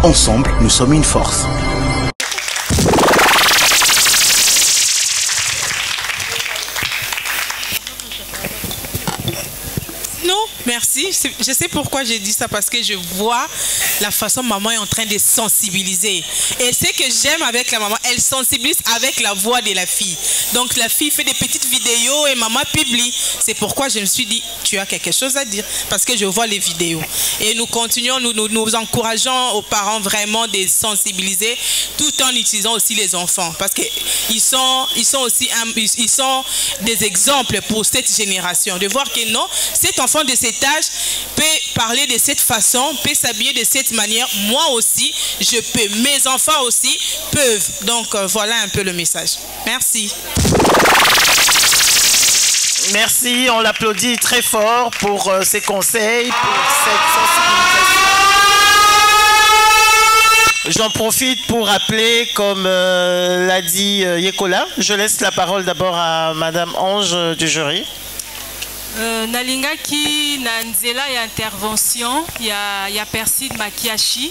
Ensemble, nous sommes une force. Non, merci. Je sais pourquoi j'ai dit ça, parce que je vois la façon maman est en train de sensibiliser. Et ce que j'aime avec la maman, elle sensibilise avec la voix de la fille. Donc la fille fait des petites vidéos et maman publie. C'est pourquoi je me suis dit, tu as quelque chose à dire, parce que je vois les vidéos. Et nous continuons, nous encourageons aux parents vraiment de sensibiliser, tout en utilisant aussi les enfants, parce qu'ils sont des exemples pour cette génération, de voir que non, cet enfant de cet âge peut parler de cette façon, peut s'habiller de cette manière. Moi aussi, je peux. Mes enfants aussi peuvent. Donc, voilà un peu le message. Merci. Merci, on l'applaudit très fort pour ses conseils, pour cette sensibilisation. J'en profite pour rappeler, comme l'a dit Yekola, je laisse la parole d'abord à Madame Ange du jury. Nalingaki na nzela ya intervention ya Perside Makiashi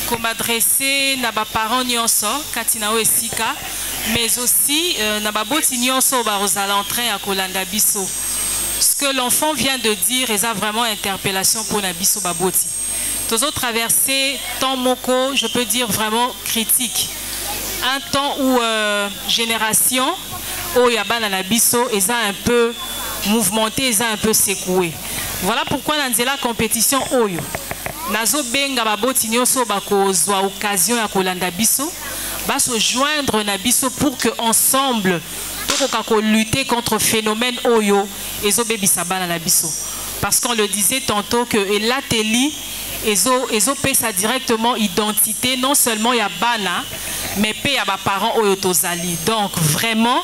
comme adressé na ba parents nyonso katina o esika, mais aussi na ba boti nyonso ba rozala en train ya kolanda biso. Ce que l'enfant vient de dire est vraiment interpellation pour na biso ba boti. Tozo traversé temps moko, je peux dire vraiment critique. Un temps où génération o ya bana na biso est un peu mouvementé, ils ont un peu secoué. Voilà pourquoi dans la compétition oyo nazo benga baboti nyonso bakozwa occasion ya kolanda biso ba se joindre na biso pour que ensemble tokoka ko lutter contre phénomène oyo ezobebisa bana na biso, parce qu'on le disait tantôt que elateli ezo pesa directement identité non seulement ya bana mais pe ya ba parents oyo tozali. Donc vraiment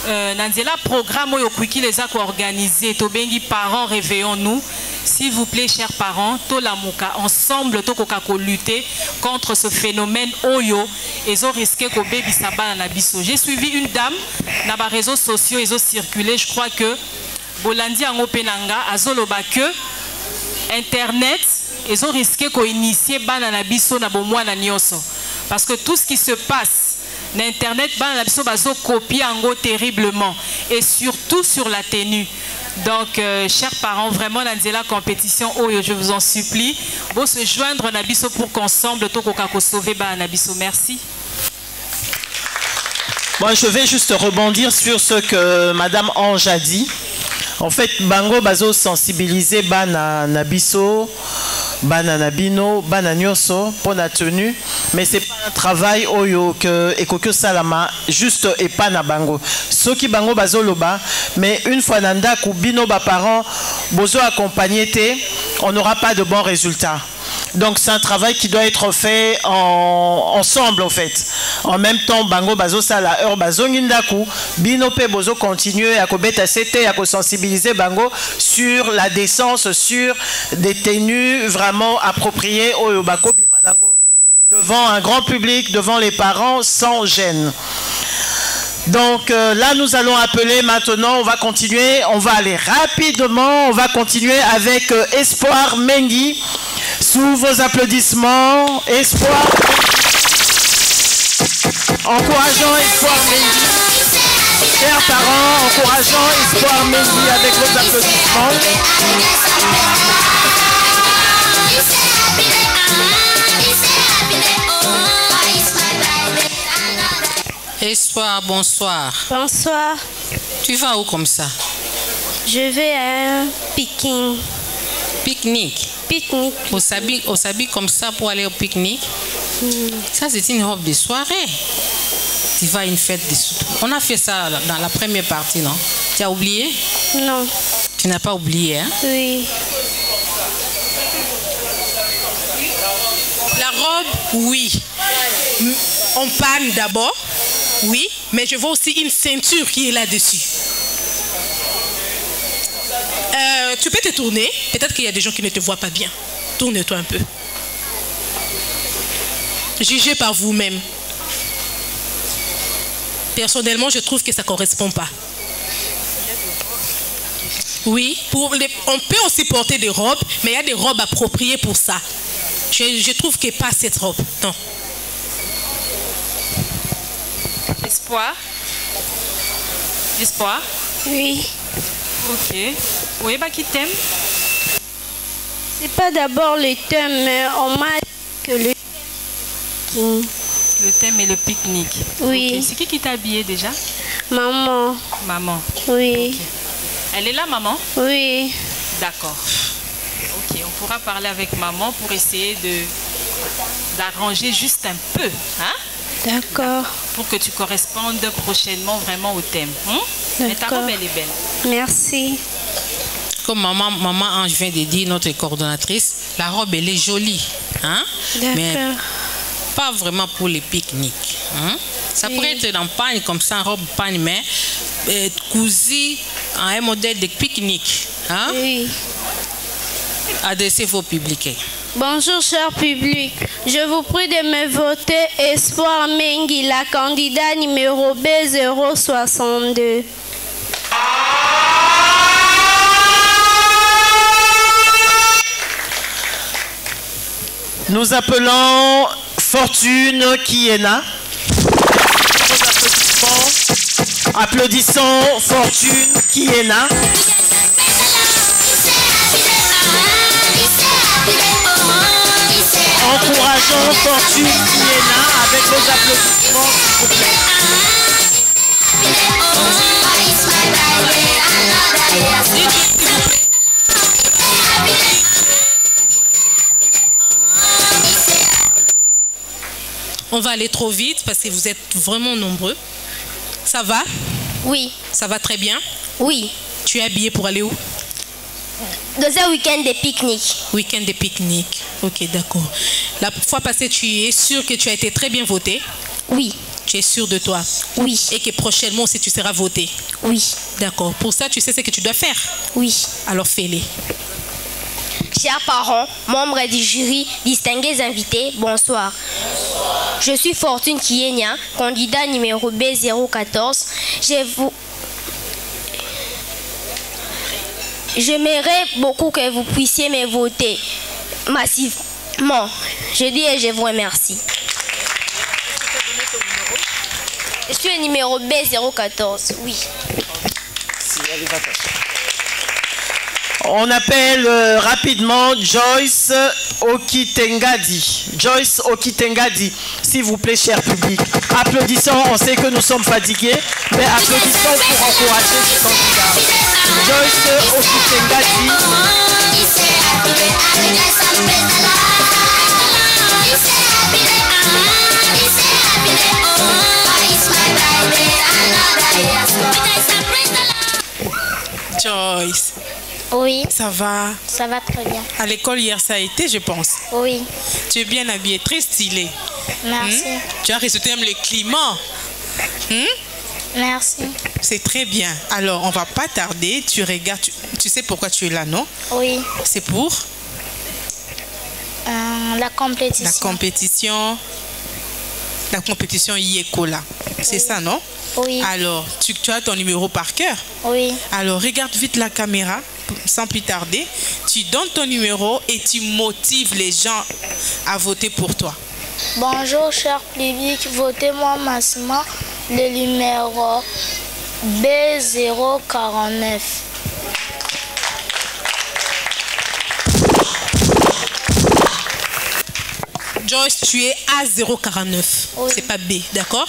Nanzela programme oyo kwiki les a organisé to bengi parents réveillons-nous, s'il vous plaît chers parents, to la muka ensemble to koka ko lutter contre ce phénomène oyo ezo risqué ko baby sabana na biso. J'ai suivi une dame na ba réseaux sociaux ezo circuler, je crois que Bolandi ango penanga azoloba que internet ezo risqué ko initier bana na biso na bomwana nyonso, parce que tout ce qui se passe Internet, copie terriblement, et surtout sur la tenue. Donc, chers parents, vraiment, dans la compétition, je vous en supplie, vous se joindre Nabiso pour qu'ensemble, tout le sauver Nabiso. Merci. Moi, je vais juste rebondir sur ce que Madame Ange a dit. En fait, Bango Bazo sensibiliser Bana Nabiso, Bana Nabino, Bana Nyoso pour la tenue, mais c'est pas un travail oyo que Ekoko Salama juste et pas na Bango. Ce qui Bango Bazo loba, mais une fois nanda Kubino ba parents bozo accompagné on n'aura pas de bons résultats. Donc c'est un travail qui doit être fait ensemble en fait. En même temps, Bango Bazo Sala Heure Bazo Ngindaku, Bino Pe Bozo continuer à kobeta c'était à sensibiliser Bango sur la décence, sur des tenues vraiment appropriées au Yobako Bimanango devant un grand public, devant les parents, sans gêne. Donc là nous allons appeler maintenant, on va continuer, on va aller rapidement, on va continuer avec Espoir Mengi. Sous vos applaudissements, Espoir. Encourageons Espoir Mengi. Chers parents, encourageons Espoir Mengi avec vos applaudissements. Espoir, bonsoir. Bonsoir. Tu vas où comme ça? Je vais à un pique-nique. Pique-nique? Pique-nique. On s'habille comme ça pour aller au pique-nique? Ça, c'est une robe de soirée. Tu vas à une fête de soirée. On a fait ça dans la première partie, non? Tu as oublié? Non. Tu n'as pas oublié, hein? Oui. La robe, oui. On panne d'abord, oui, mais je vois aussi une ceinture qui est là-dessus. Tu peux te tourner. Peut-être qu'il y a des gens qui ne te voient pas bien. Tourne-toi un peu. Jugez par vous-même. Personnellement, je trouve que ça ne correspond pas. Oui, on peut aussi porter des robes, mais il y a des robes appropriées pour ça. Je trouve que pas cette robe. Non. Espoir. Espoir. Oui. Ok. Oui, bah qui t'aime? C'est pas d'abord le thème, mais on m'a dit que le thème est le pique-nique. Oui. Okay. C'est qui t'a habillé déjà? Maman. Maman. Oui. Okay. Elle est là, maman? Oui. D'accord. Ok, on pourra parler avec maman pour essayer d'arranger juste un peu, hein? D'accord. Pour que tu correspondes prochainement vraiment au thème. Mais ta robe, elle est belle. Merci. Comme maman Ange vient de dire, notre coordonnatrice, la robe, elle est jolie. Hein? Mais pas vraiment pour les pique-niques. Hein? Ça pourrait être en pagne, comme ça, en robe pagne, mais cousue en un modèle de pique-nique. Hein? Oui. Adressez vos publics. Bonjour, cher public. Je vous prie de me voter Espoir Mengi, la candidat numéro B062. Nous appelons Fortune Kiena. Applaudissons Fortune Kiena. Encourageons Fortune Kiena avec vos applaudissements, s'il vous plaît. On va aller trop vite parce que vous êtes vraiment nombreux. Ça va? Oui. Ça va très bien? Oui. Tu es habillé pour aller où? Dans un week-end de pique-nique. Week-end de pique-nique. Ok, d'accord. La fois passée, tu es sûr que tu as été très bien voté? Oui. Tu es sûr de toi? Oui. Et que prochainement aussi tu seras voté? Oui. D'accord. Pour ça, tu sais ce que tu dois faire? Oui. Alors fais-les. Chers parents, membres du jury, distingués invités, bonsoir. Je suis Fortune Kienya, candidat numéro B014. J'aimerais beaucoup que vous puissiez me voter massivement. Je dis et je vous remercie. Je suis le numéro B014, oui. On appelle rapidement Joyce Okitengadi. Joyce Okitengadi, s'il vous plaît, cher public. Applaudissons, on sait que nous sommes fatigués, mais applaudissons pour encourager ce candidat. Joyce Okitengadi. Joyce. Oui. Ça va? Ça va très bien. À l'école hier, ça a été, je pense. Oui. Tu es bien habillée, très stylée. Merci. Tu as reçu le climat. Merci. C'est très bien. Alors, on va pas tarder. Tu regardes. Tu sais pourquoi tu es là, non? Oui. C'est pour la compétition. La compétition. La compétition Yekola. C'est ça, non? Oui. Alors, tu as ton numéro par cœur? Oui. Alors, regarde vite la caméra, sans plus tarder. Tu donnes ton numéro et tu motives les gens à voter pour toi. Bonjour, cher public. Votez-moi massivement le numéro B049. Joyce, tu es A049. Oui. C'est pas B, d'accord?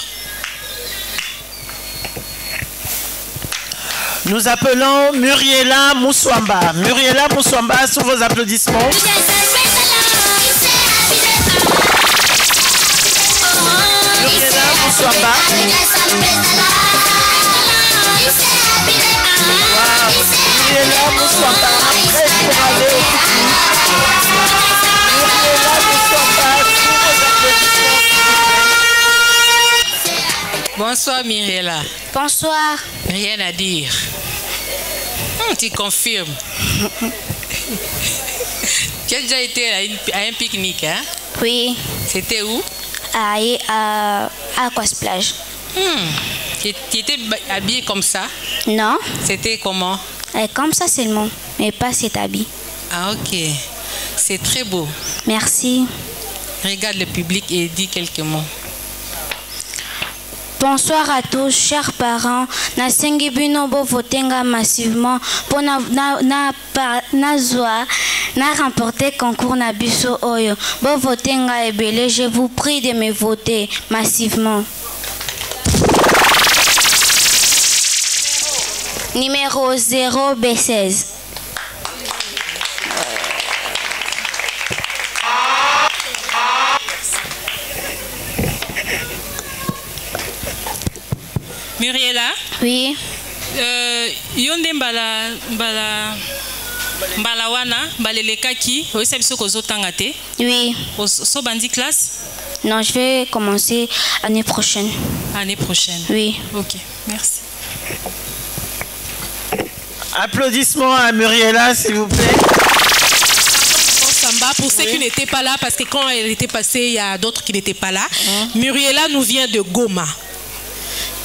Nous appelons Muriela Moussouamba. Muriela Moussouamba, sous vos applaudissements. Muriela Moussouamba. Wow. Muriela Moussouamba, prête pour aller au pique-nique. Muriela Moussouamba, sous vos applaudissements. Bonsoir Miriela. Bonsoir. Rien à dire. Tu confirmes. Tu as déjà été à un pique-nique, hein? Oui. C'était où? À Aquasplage. Tu étais habillée comme ça? Non. C'était comment? Comme ça seulement, mais pas cet habit. Ah ok. c'est très beau. Merci. Regarde le public et dis quelques mots. Bonsoir à tous, chers parents. Nasengi bino bo votenga massivement pour na remporter concours na biso oyo. Bo votenga ebele, je vous prie de me voter massivement. Numéro 0B16. Muriela? Oui. Yonde mbala wana balelekaki oyesa biso kozotanga te? Oui. So bandi classe? Non, je vais commencer l'année prochaine. Année prochaine? Oui. Ok, merci. Applaudissements à Muriela, s'il vous plaît. Samba, pour ceux qui n'étaient pas là, parce que quand elle était passée, il y a d'autres qui n'étaient pas là. Muriela nous vient de Goma.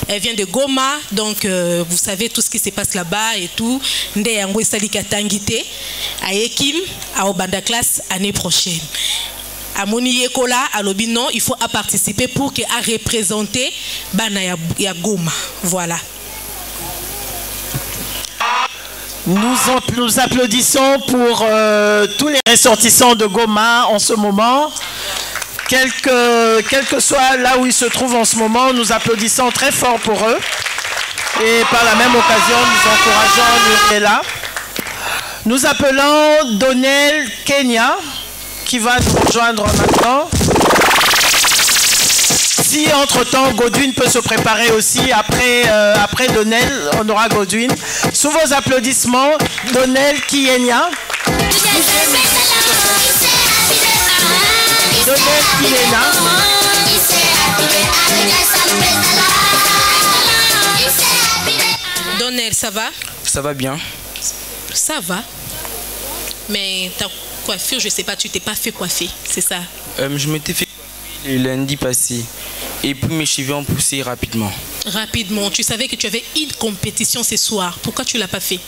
Elle vient de Goma, donc vous savez tout ce qui se passe là-bas et tout. Nde yango esalika tangite ayekim a obanda classe année prochaine. Amoni yekola alobi non, il faut participer pour que a représenter bana ya Goma. Voilà. Nous applaudissons pour tous les ressortissants de Goma en ce moment. Quel que soit là où ils se trouvent en ce moment, nous applaudissons très fort pour eux. Et par la même occasion, nous encourageons Muriela. Nous appelons Donnel Kenya, qui va nous rejoindre maintenant. Si entre-temps Godwin peut se préparer aussi, après Donnel, on aura Godwin. Sous vos applaudissements, Donnel Kenya. Donnel Kenya. Donnel, ça va? Ça va bien. Ça va. Mais ta coiffure, je sais pas, tu t'es pas fait coiffer, c'est ça? Je m'étais fait coiffer le lundi passé. Et puis mes cheveux ont poussé rapidement. Rapidement. Tu savais que tu avais une compétition ce soir. Pourquoi tu l'as pas fait?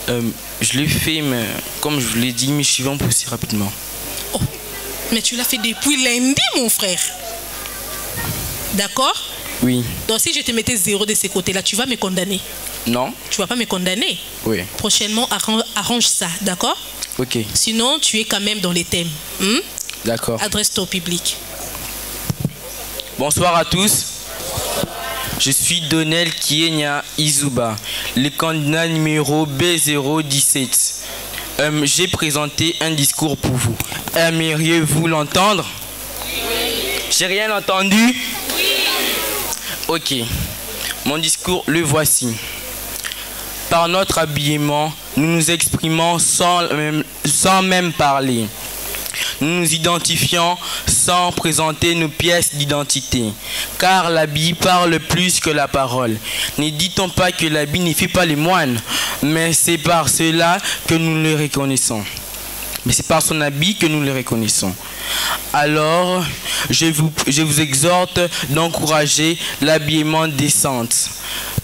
Je l'ai fait, mais comme je vous l'ai dit, mes cheveux ont poussé rapidement. Oh, mais tu l'as fait depuis lundi, mon frère. D'accord? Oui. Donc si je te mettais 0 de ces côtés-là, tu vas me condamner? Non. Tu vas pas me condamner? Oui. Prochainement, arrange ça, d'accord? Ok. Sinon, tu es quand même dans les thèmes. D'accord. Adresse-toi au public. Bonsoir à tous. Je suis Donnel Kenya Izuba, le candidat numéro B017. J'ai présenté un discours pour vous. Aimeriez-vous l'entendre? J'ai rien entendu? Oui. Ok. Mon discours, le voici. Par notre habillement, nous nous exprimons sans même parler. Nous nous identifions sans présenter nos pièces d'identité, car l'habit parle plus que la parole. Ne dit-on pas que l'habit ne fait pas les moines, mais c'est par cela que nous le reconnaissons. Mais c'est par son habit que nous le reconnaissons. Alors, je vous exhorte d'encourager l'habillement décent,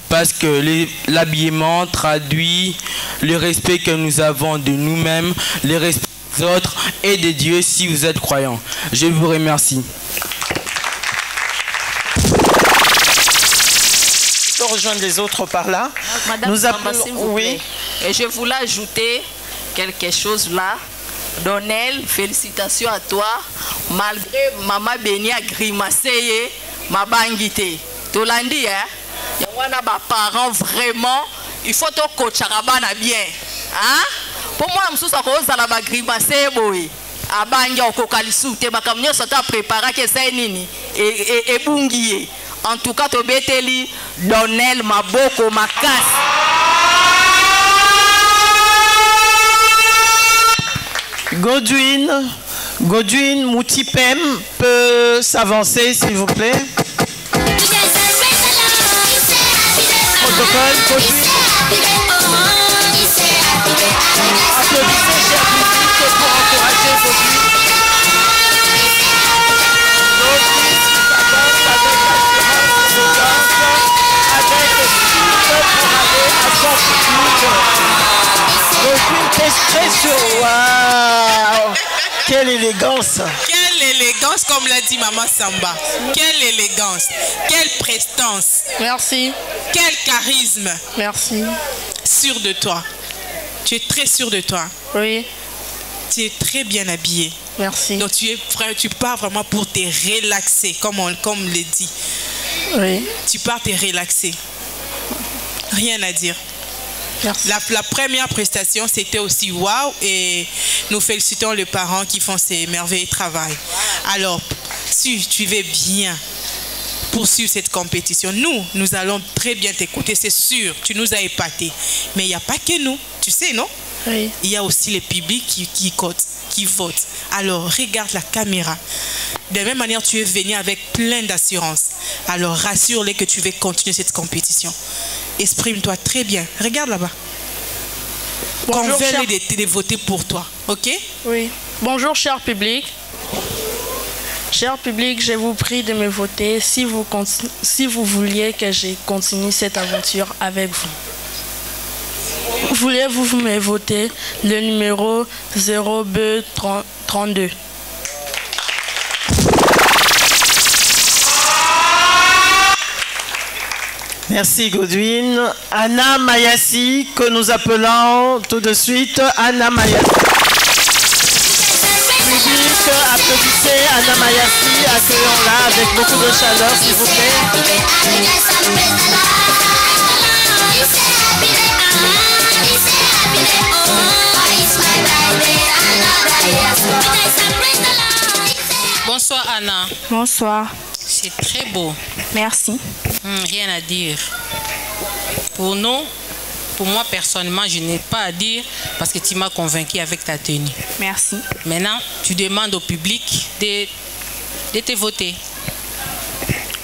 parce que l'habillement traduit le respect que nous avons de nous-mêmes, le respect des autres et de Dieu si vous êtes croyants. Je vous remercie. Je peux rejoindre les autres par là. Madame Samba, s'il vous plaît. Et je voulais ajouter quelque chose là. Donnel, félicitations à toi. Malgré Maman Béni a grimacé, ma bangité. Tolandi, hein? Il y a des parents vraiment, il faut que coach Arabana bien. Hein? Pour moi, je suis à grimacé, boy. Abangi au kokalisute, bakamnyo sota préparé que c'est nini et bungié. En tout cas, to beteli Donnel maboko makasi. Godwin Moutipem peut s'avancer, s'il vous plaît. Protocole, Godwin. Applaudissez, chers publics, pour encourager Godwin. Godwin s'avance avec assurance, avec style pour aller à son public. Godwin, t'es très sûr. Waouh! Quelle élégance! Quelle élégance, comme l'a dit Maman Samba. Quelle élégance, quelle prestance. Merci. Quel charisme. Merci. Sûr de toi. Tu es très sûr de toi. Oui. Tu es très bien habillé. Merci. Donc tu pars vraiment pour te relaxer, comme le dit. Oui. Tu pars te relaxer. Rien à dire. Merci. La première prestation, c'était aussi waouh, et nous félicitons les parents qui font ces merveilleux travail. Alors, si tu veux bien poursuivre cette compétition, nous allons très bien t'écouter, c'est sûr, tu nous as épatés. Mais il n'y a pas que nous, tu sais, non? Oui. Il y a aussi les publics qui votent. Alors, regarde la caméra. De la même manière, tu es venu avec plein d'assurance. Alors, rassure-les que tu veux continuer cette compétition. Exprime-toi très bien. Regarde là-bas. Convainc-les de voter pour toi. OK? Oui. Bonjour, cher public. Cher public, je vous prie de me voter si vous vouliez que je continue cette aventure avec vous. Voulez-vous me voter le numéro 0B32? Merci Godwin. Anna Mayassi, que nous appelons tout de suite Anna Mayassi. Public, applaudissez Anna Mayassi, accueillons-la avec beaucoup de chaleur s'il vous plaît. Bonsoir Anna. Bonsoir. C'est très beau. Merci. Rien à dire. Pour nous, pour moi personnellement, je n'ai pas à dire parce que tu m'as convaincu avec ta tenue. Merci. Maintenant, tu demandes au public de te voter.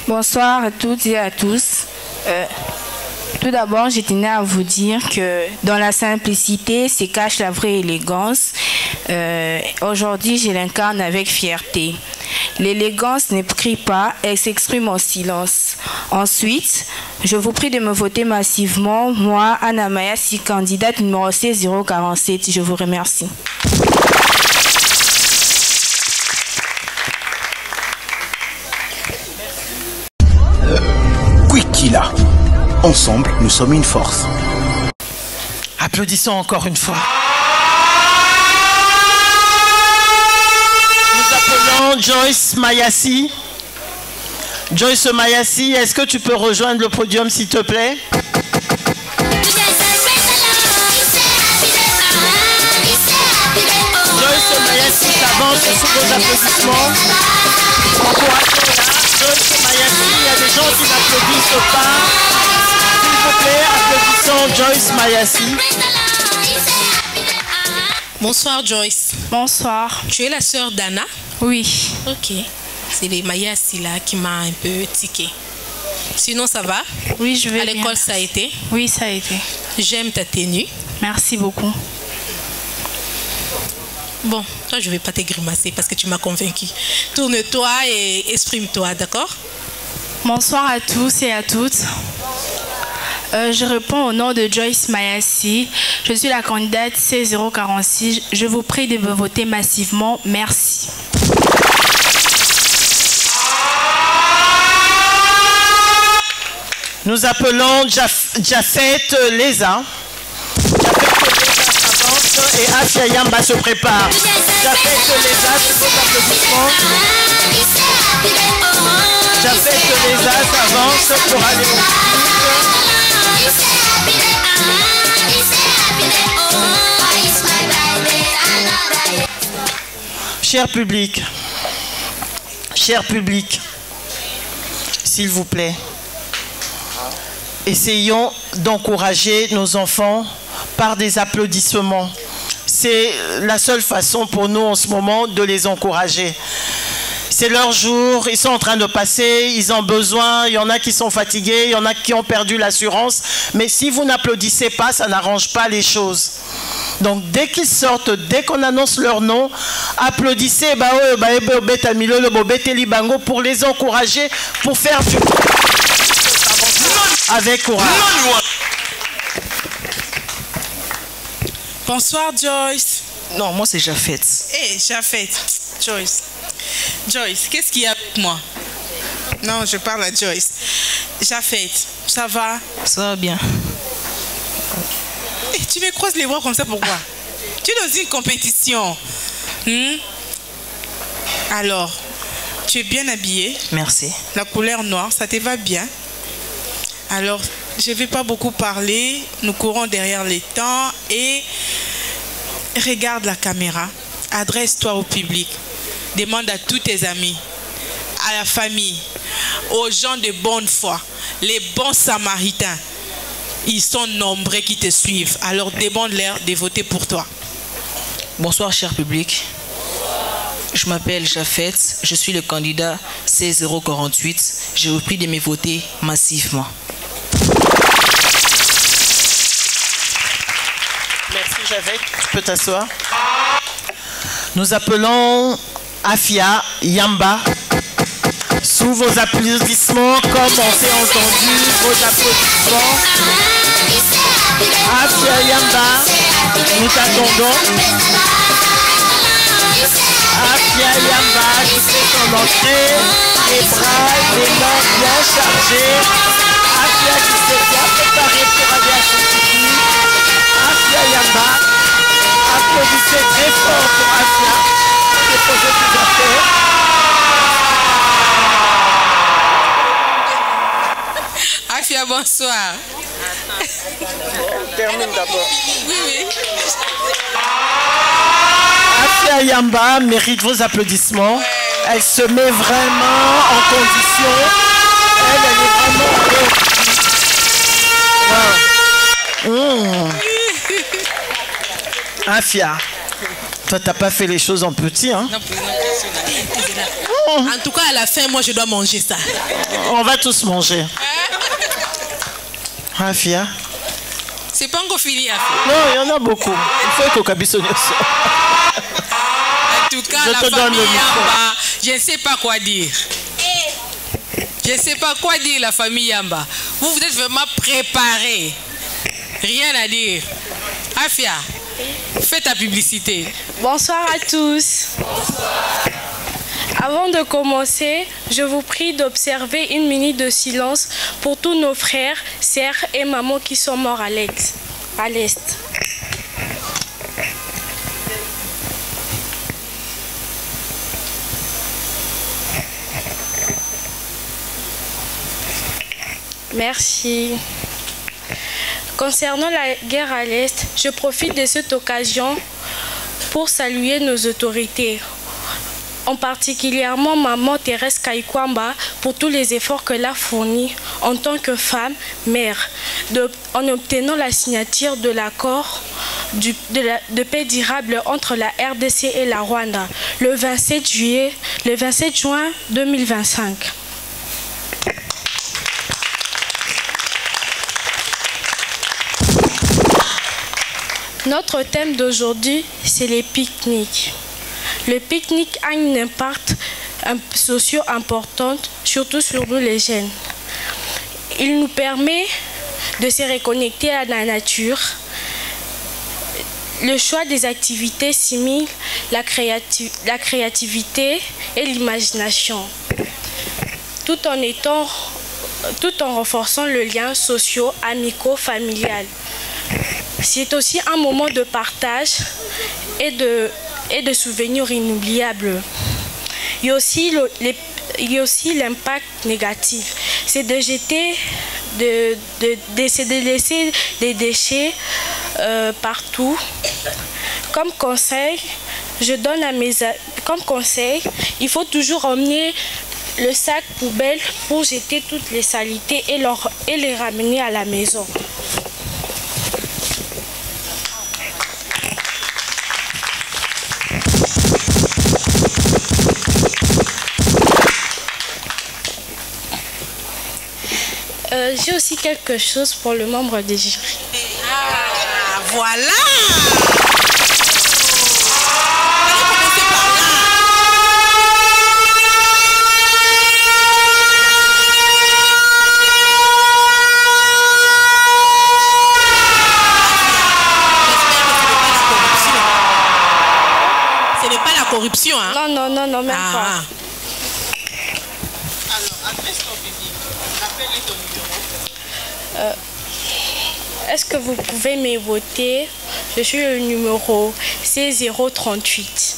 Bonsoir à toutes et à tous. Tout d'abord, je tenais à vous dire que dans la simplicité se cache la vraie élégance. Aujourd'hui, je l'incarne avec fierté. L'élégance ne crie pas, elle s'exprime en silence. Ensuite, je vous prie de me voter massivement. Moi, Anna Mayassi, candidate numéro C047. Je vous remercie. Kwikila. Ensemble, nous sommes une force. Applaudissons encore une fois. Nous appelons Joyce Mayassi. Joyce Mayassi, est-ce que tu peux rejoindre le podium s'il te plaît? Joyce Mayassi s'avance sous vos applaudissements. Encourageons-la. Joyce Mayassi, il y a des gens qui n'applaudissent pas. S'il vous plaît, applaudissons Joyce Mayassi. Bonsoir Joyce. Bonsoir. Tu es la sœur d'Anna? Oui. Ok. C'est les Mayassi là qui m'a un peu tiqué. Sinon ça va? Oui, je vais à l'école ça a été? Oui, ça a été. J'aime ta tenue. Merci beaucoup. Bon, toi je vais pas te grimacer parce que tu m'as convaincu. Tourne-toi et exprime-toi, d'accord? Bonsoir à tous et à toutes. Je réponds au nom de Joyce Mayassi. Je suis la candidate C046. Je vous prie de me voter massivement. Merci. Nous appelons Jafet Leza. Et Afia Yamba se prépare. Jafet Leza, c'est vos applaudissements. Jafet Leza s'avance pour aller au public. Cher public, s'il vous plaît, essayons d'encourager nos enfants par des applaudissements. C'est la seule façon pour nous en ce moment de les encourager. C'est leur jour, ils sont en train de passer, ils ont besoin, il y en a qui sont fatigués, il y en a qui ont perdu l'assurance. Mais si vous n'applaudissez pas, ça n'arrange pas les choses. Donc dès qu'ils sortent, dès qu'on annonce leur nom, applaudissez pour les encourager, pour faire du avec courage. Bonsoir Joyce. Non, moi c'est Jafet. Eh, Jafet. Joyce. Joyce, qu'est-ce qu'il y a avec moi? Non, je parle à Joyce. Jafet, ça va? Ça va bien. Eh, tu me croises les bras comme ça, pourquoi? Tu es dans une compétition. Alors, tu es bien habillée. Merci. La couleur noire, ça te va bien. Alors, je ne vais pas beaucoup parler. Nous courons derrière les temps et regarde la caméra. Adresse-toi au public. Demande à tous tes amis, à la famille, aux gens de bonne foi, les bons samaritains. Ils sont nombreux qui te suivent. Alors demande-leur de voter pour toi. Bonsoir, cher public. Je m'appelle Jafet. Je suis le candidat C048. Je vous prie de me voter massivement. Merci, Jafet. Tu peux t'asseoir. Nous appelons Afia Yamba. Sous vos applaudissements, comme on s'est entendu, vos applaudissements. Afia Yamba, nous t'attendons. Afia Yamba, qui fait son entrée, les bras, les mains bien chargés. Afia qui s'est bien préparée pour aller à son pipi. Afia Yamba, applaudissez très fort pour Afia, qui est posé ses affaires. Afia, bonsoir. On termine d'abord. Oui, oui. Afia Yamba mérite vos applaudissements. Elle se met vraiment en condition. Elle est vraiment... Afia, toi t'as pas fait les choses en petit, hein? En tout cas, à la fin, moi je dois manger ça. On va tous manger. Afia. C'est pas encore fini, Afia. Non, il y en a beaucoup. Il faut que Kabisonio soit. En tout cas, la famille Yamba, je ne sais pas quoi dire. Je ne sais pas quoi dire, la famille Yamba. Vous êtes vraiment préparés. Rien à dire. Afia, fais ta publicité. Bonsoir à tous. Avant de commencer, je vous prie d'observer une minute de silence pour tous nos frères, sœurs et mamans qui sont morts à l'Est. Merci. Concernant la guerre à l'Est, je profite de cette occasion pour saluer nos autorités, en particulièrement Maman Thérèse Kaikwamba pour tous les efforts qu'elle a fournis en tant que femme, mère, en obtenant la signature de l'accord de paix durable entre la RDC et la Rwanda le 27 juin 2025. Notre thème d'aujourd'hui, c'est les pique-niques. Le pique-nique a un impact social important, surtout sur nous les jeunes. Il nous permet de se reconnecter à la nature. Le choix des activités stimule la créativité et l'imagination, tout en renforçant le lien socio-amico-familial. C'est aussi un moment de partage et de souvenirs inoubliables. Il y a aussi l'impact négatif. C'est de jeter, de laisser des déchets partout. Comme conseil, il faut toujours emmener le sac poubelle pour jeter toutes les saletés et les ramener à la maison. J'ai aussi quelque chose pour le membre des jurys. Ah, voilà! corruption. Hein? Non, non, non, non, même pas. Alors, adresse ton public. Rappelle ton numéro. Est-ce que vous pouvez me voter? Je suis le numéro C038.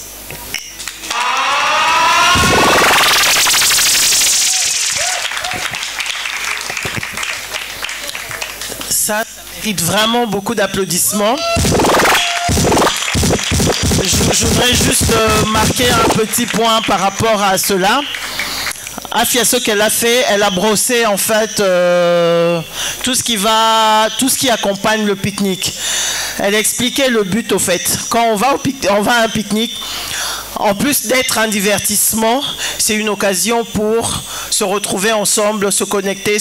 Ça mérite vraiment beaucoup d'applaudissements. Je voudrais juste marquer un petit point par rapport à cela. Afia, ce qu'elle a fait, elle a brossé en fait tout ce qui accompagne le pique-nique. Elle a expliqué le but au fait. Quand on va à un pique-nique, en plus d'être un divertissement, c'est une occasion pour se retrouver ensemble, se connecter,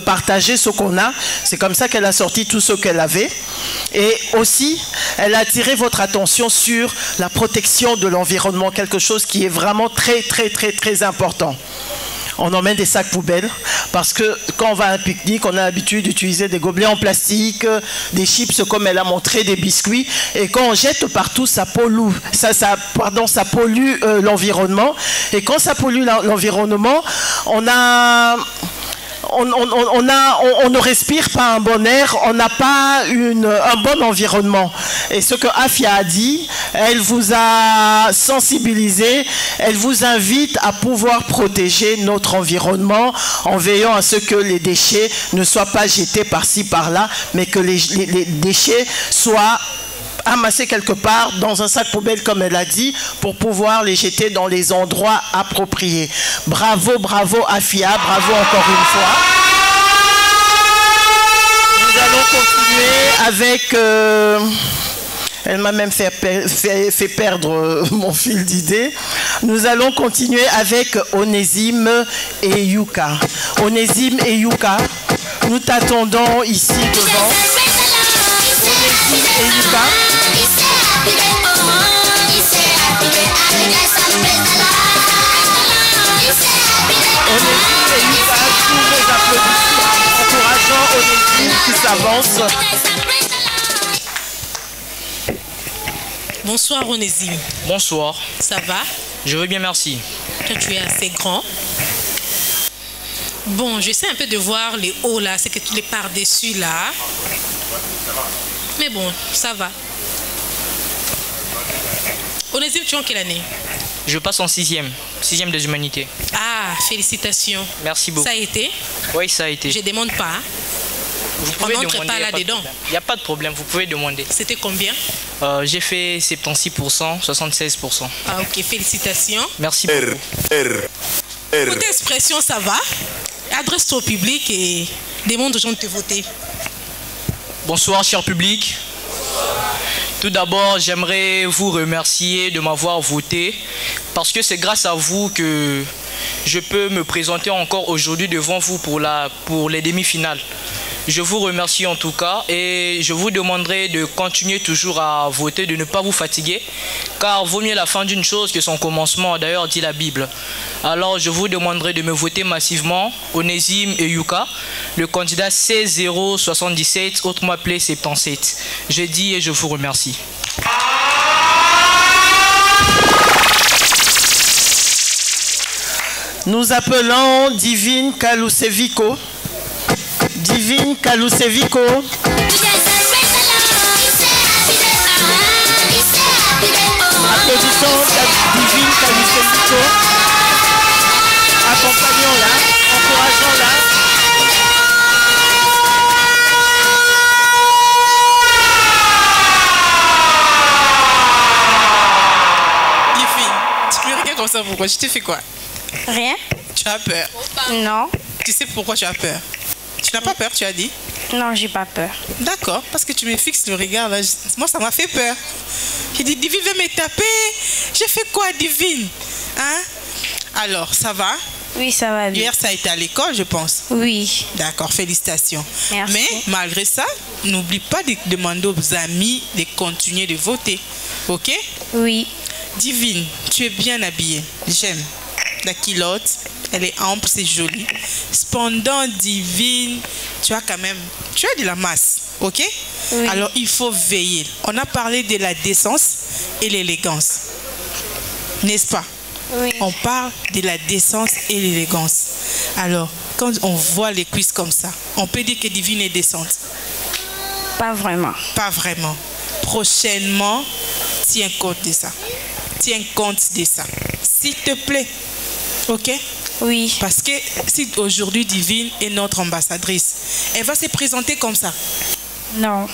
partager ce qu'on a. C'est comme ça qu'elle a sorti tout ce qu'elle avait. Et aussi, elle a attiré votre attention sur la protection de l'environnement, quelque chose qui est vraiment très, très, très, très important. On emmène des sacs poubelles parce que quand on va à un pique-nique, on a l'habitude d'utiliser des gobelets en plastique, des chips comme elle a montré, des biscuits. Et quand on jette partout, ça pollue, ça pollue l'environnement. Et quand ça pollue l'environnement, on ne respire pas un bon air, on n'a pas un bon environnement. Et ce que Afia a dit, elle vous a sensibilisé, elle vous invite à pouvoir protéger notre environnement en veillant à ce que les déchets ne soient pas jetés par-ci, par-là, mais que les déchets soient amassés quelque part dans un sac poubelle comme elle a dit pour pouvoir les jeter dans les endroits appropriés. Bravo, bravo Afia, bravo encore une fois. Nous allons continuer avec... elle m'a même fait perdre mon fil d'idée. Nous allons continuer avec Onésime et Yuka. Onésime et Yuka, nous t'attendons ici devant. Onésime et Yuka. Onésime et Yuka, tous vos applaudissements encourageant Onésime qui s'avance. Bonsoir Onésime. Bonsoir. Ça va? Je vais bien, merci. Toi, tu es assez grand. Bon, j'essaie un peu de voir les hauts là, c'est que tu les par-dessus là. Mais bon, ça va. Onésime, tu es en quelle année? Je passe en 6e des humanités. Ah, félicitations. Merci beaucoup. Ça a été? Oui, ça a été. Je ne demande pas. Hein? Vous pouvez demander, pas là-dedans. Il n'y a pas de problème, vous pouvez demander. C'était combien? J'ai fait 76%, 76%. Ah ok, félicitations. Merci beaucoup. Côté expression, ça va? Adresse-toi au public et demande aux gens de te voter. Bonsoir, cher public. Tout d'abord, j'aimerais vous remercier de m'avoir voté parce que c'est grâce à vous que je peux me présenter encore aujourd'hui devant vous pour les demi-finales. Je vous remercie en tout cas et je vous demanderai de continuer toujours à voter, de ne pas vous fatiguer, car vaut mieux la fin d'une chose que son commencement, d'ailleurs dit la Bible. Alors je vous demanderai de me voter massivement, Onésime et Yuka, le candidat C077, autrement appelé 77. Je dis et je vous remercie. Nous appelons Divine Kaluseviko. Divine Kaluseviko. Applaudissons Divine Kaluseviko. Accompagnons-la, encourageons-la. Divine, tu me regardes comme ça, pourquoi? Je t'ai fait quoi? Rien. Tu as peur? Non. Tu sais pourquoi tu as peur? Tu n'as pas peur, tu as dit? Non, j'ai pas peur. D'accord, parce que tu me fixes le regard là. Moi, ça m'a fait peur. J'ai dit, Divine veut me taper. J'ai fait quoi, Divine? Hein? Alors, ça va? Oui, ça va bien. Hier, ça a été à l'école, je pense. Oui. D'accord, félicitations. Merci. Mais malgré ça, n'oublie pas de demander aux amis de continuer de voter. Ok? Oui. Divine, tu es bien habillée. J'aime. La culotte, elle est ample, c'est joli. Cependant, Divine, tu as quand même, tu as de la masse, ok? Oui. Alors, il faut veiller. On a parlé de la décence et l'élégance. n'est-ce pas? Oui. On parle de la décence et l'élégance. Alors, quand on voit les cuisses comme ça, on peut dire que Divine est décente? Pas vraiment. Pas vraiment. Prochainement, tiens compte de ça. Tiens compte de ça. S'il te plaît. Ok? Oui. Parce que si aujourd'hui Divine est notre ambassadrice, elle va se présenter comme ça? Non.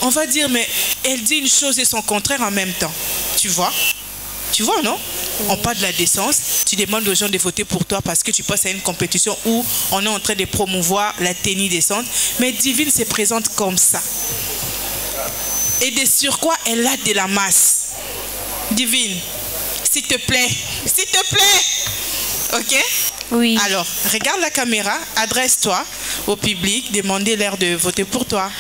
On va dire, mais elle dit une chose et son contraire en même temps. Tu vois? Tu vois, non? On parle de la décence. Tu demandes aux gens de voter pour toi parce que tu passes à une compétition où on est en train de promouvoir la tenue décente. Mais Divine se présente comme ça. Et de surcroît, elle a de la masse. Divine, s'il te plaît. S'il te plaît. Ok? Oui. Alors, regarde la caméra, adresse-toi au public, demandez-leur de voter pour toi.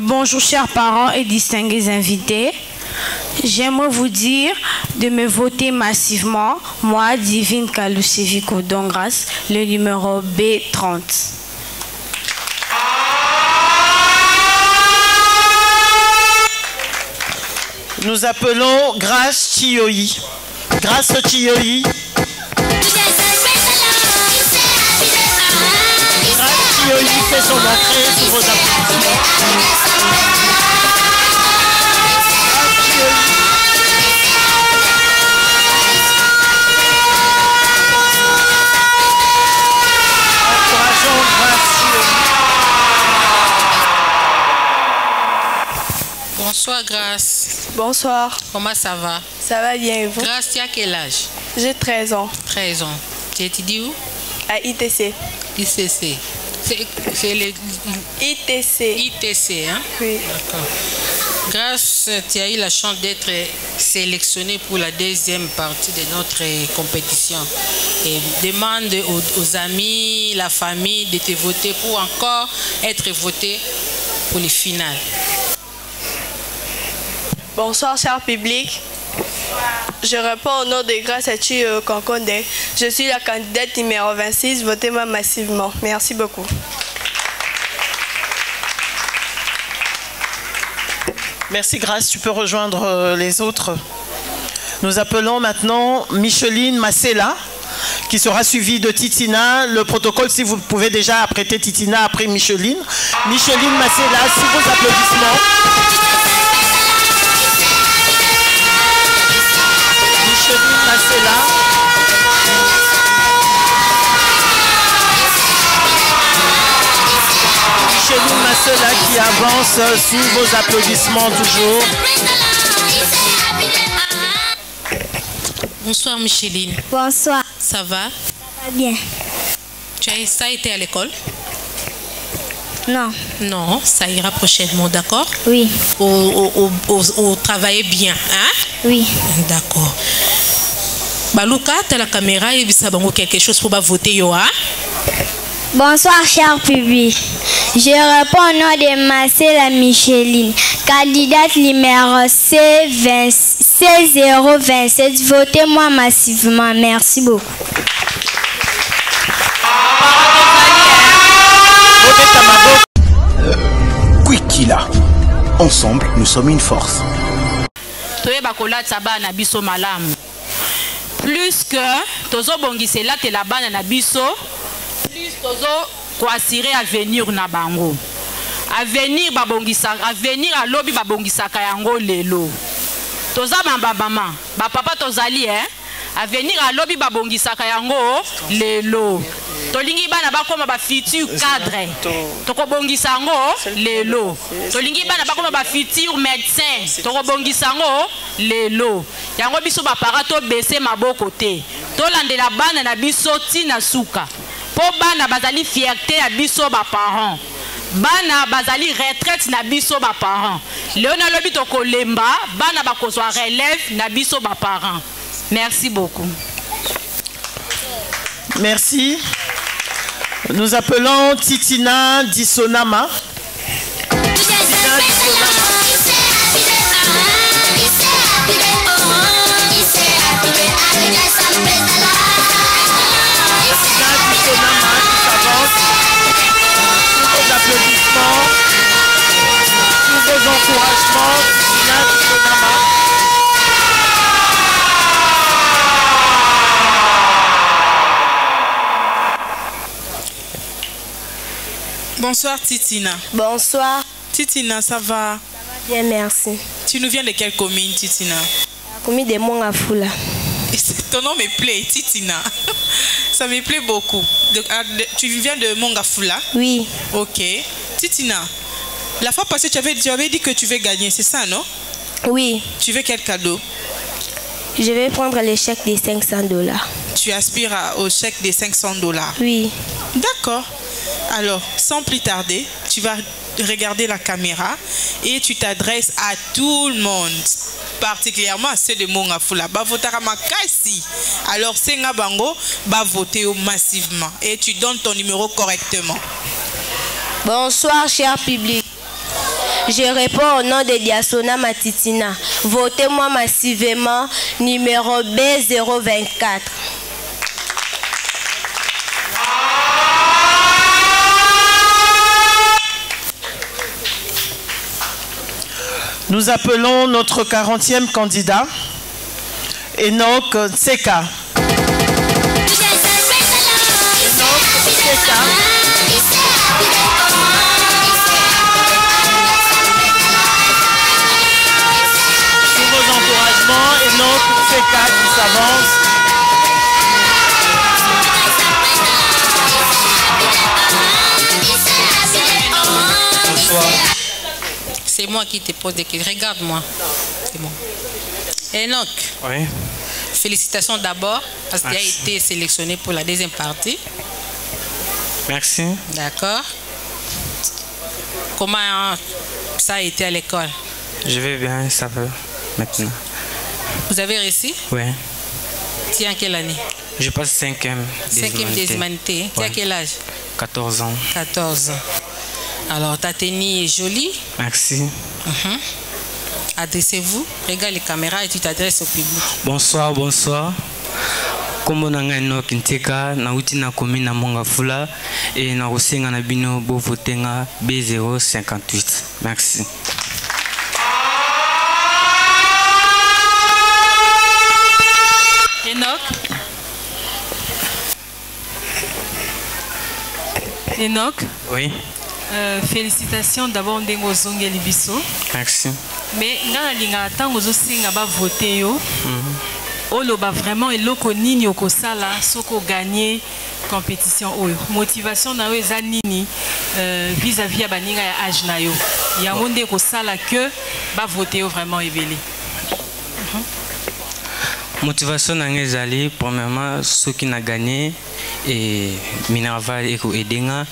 Bonjour chers parents et distingués invités. J'aimerais vous dire de me voter massivement, moi, Divine Kaluseviko Dongras, le numéro B30. Nous appelons Grâce Chioyi. Grâce Chioyi. Chioyi fait son entrée sous vos applaudissements. Encourageons Grâce Chioyi. Bonsoir Grâce. Bonsoir. Comment ça va? Ça va bien et vous? Grâce, tu as quel âge? J'ai 13 ans. 13 ans. Tu étudies où? À ITC. ICC. C'est le... ITC. ITC, hein? Oui. D'accord. Grâce, tu as eu la chance d'être sélectionné pour la deuxième partie de notre compétition. Et demande aux amis, la famille de te voter pour encore être voté pour les finales. Bonsoir, cher public. Je réponds au nom de Grâce Achi Konkonde. Je suis la candidate numéro 26. Votez-moi massivement. Merci beaucoup. Merci Grâce, tu peux rejoindre les autres. Nous appelons maintenant Micheline Massela, qui sera suivie de Titina. Le protocole, si vous pouvez déjà apprêter Titina après Micheline. Micheline Massela, sous vos applaudissements. Micheline Massela. Micheline Massela qui avance sous vos applaudissements toujours. Bonsoir Micheline. Bonsoir. Ça va? Ça va bien. Ça a été à l'école? Non. Non, ça ira prochainement, d'accord? Oui. Au travailler bien, hein? Oui. D'accord. Balouka, tu as la caméra et ça va quelque chose pour voter, yo, hein? Bonsoir, cher public. Je réponds au nom de Marcella Micheline, candidate numéro C027. Votez-moi massivement. Merci beaucoup. Kwikila. Ensemble, nous sommes une force. Plus que tozo bongisela te la bana na biso, plus tozo kwasire avenir na bango. Avenir babongisaka, avenir a lobi babongisaka yango lelo. Toza mama, ba papa tozali avenir a lobi babongisaka yango lelo. Tolingi bana bakoma ba futur cadre. Toko bongisa yango lelo. Tolingi bana bakoma ba futur médecin. Toko bongisa yango lelo. Yango biso ba para to baisser maboko te. To landela bana na biso tina suka. Po bana bazali fierté ya biso ba parents. Bana bazali retraite na biso ba parents. Léona lobi toko lemba bana bakozwa relève na biso ba parents. Merci beaucoup. Merci. Nous appelons Titina Dissonama. Applaudissements, tous vos encouragements, Titina Dissonama. Bonsoir Titina. Bonsoir. Titina, ça va? Bien, merci. Tu nous viens de quelle commune, Titina? La commune de Mongafula. Ton nom me plaît, Titina. Ça me plaît beaucoup. Tu viens de Mongafula? Oui. Ok. Titina, la fois passée, tu avais dit que tu veux gagner, c'est ça, non? Oui. Tu veux quel cadeau? Je vais prendre le chèque des $500. Tu aspires au chèque des $500? Oui. D'accord. Alors, sans plus tarder, tu vas regarder la caméra et tu t'adresses à tout le monde, particulièrement à ceux de Mongafula. Alors, Senga Bango va voter massivement et tu donnes ton numéro correctement. Bonsoir, cher public. Je réponds au nom de Diasona Matitina. Votez-moi massivement, numéro B024. Nous appelons notre 40e candidat, Enoch Tseka. Sous vos encouragements, Enoch Tseka qui s'avance. Bonsoir. C'est moi qui te pose des questions. Regarde-moi. C'est bon. Enoch. Oui. Félicitations d'abord parce qu'il a été sélectionné pour la deuxième partie. Merci. D'accord. Comment ça a été à l'école? Je vais bien, ça va maintenant. Vous avez réussi? Oui. Tu es en quelle année? Je passe 5e. 5e des humanités. Tu as quel âge? 14 ans. 14 ans. Alors, ta tenue est jolie. Merci. Adressez-vous, regarde les caméras et tu t'adresses au public. Bonsoir, bonsoir. Kombo nanga Enoch Tseka na uti na commune na Mongafula et na kosenga na bino bo votenga B058. Merci. Enoch. Oui. Félicitations d'abord Ndengo Zongeli Biso. Merci. Mais ngana linga tango zo singa ba voter yo. Oloba vraiment eloko nini okosala soko gagner compétition oyo. Motivation na yo eza nini vis-à-vis ya baninga ya âge na yo. Yango nde kosala que ba voter yo vraiment ebele. Motivation nanga ezali premièrement ceux qui n'a gagné et Minerval eko edenga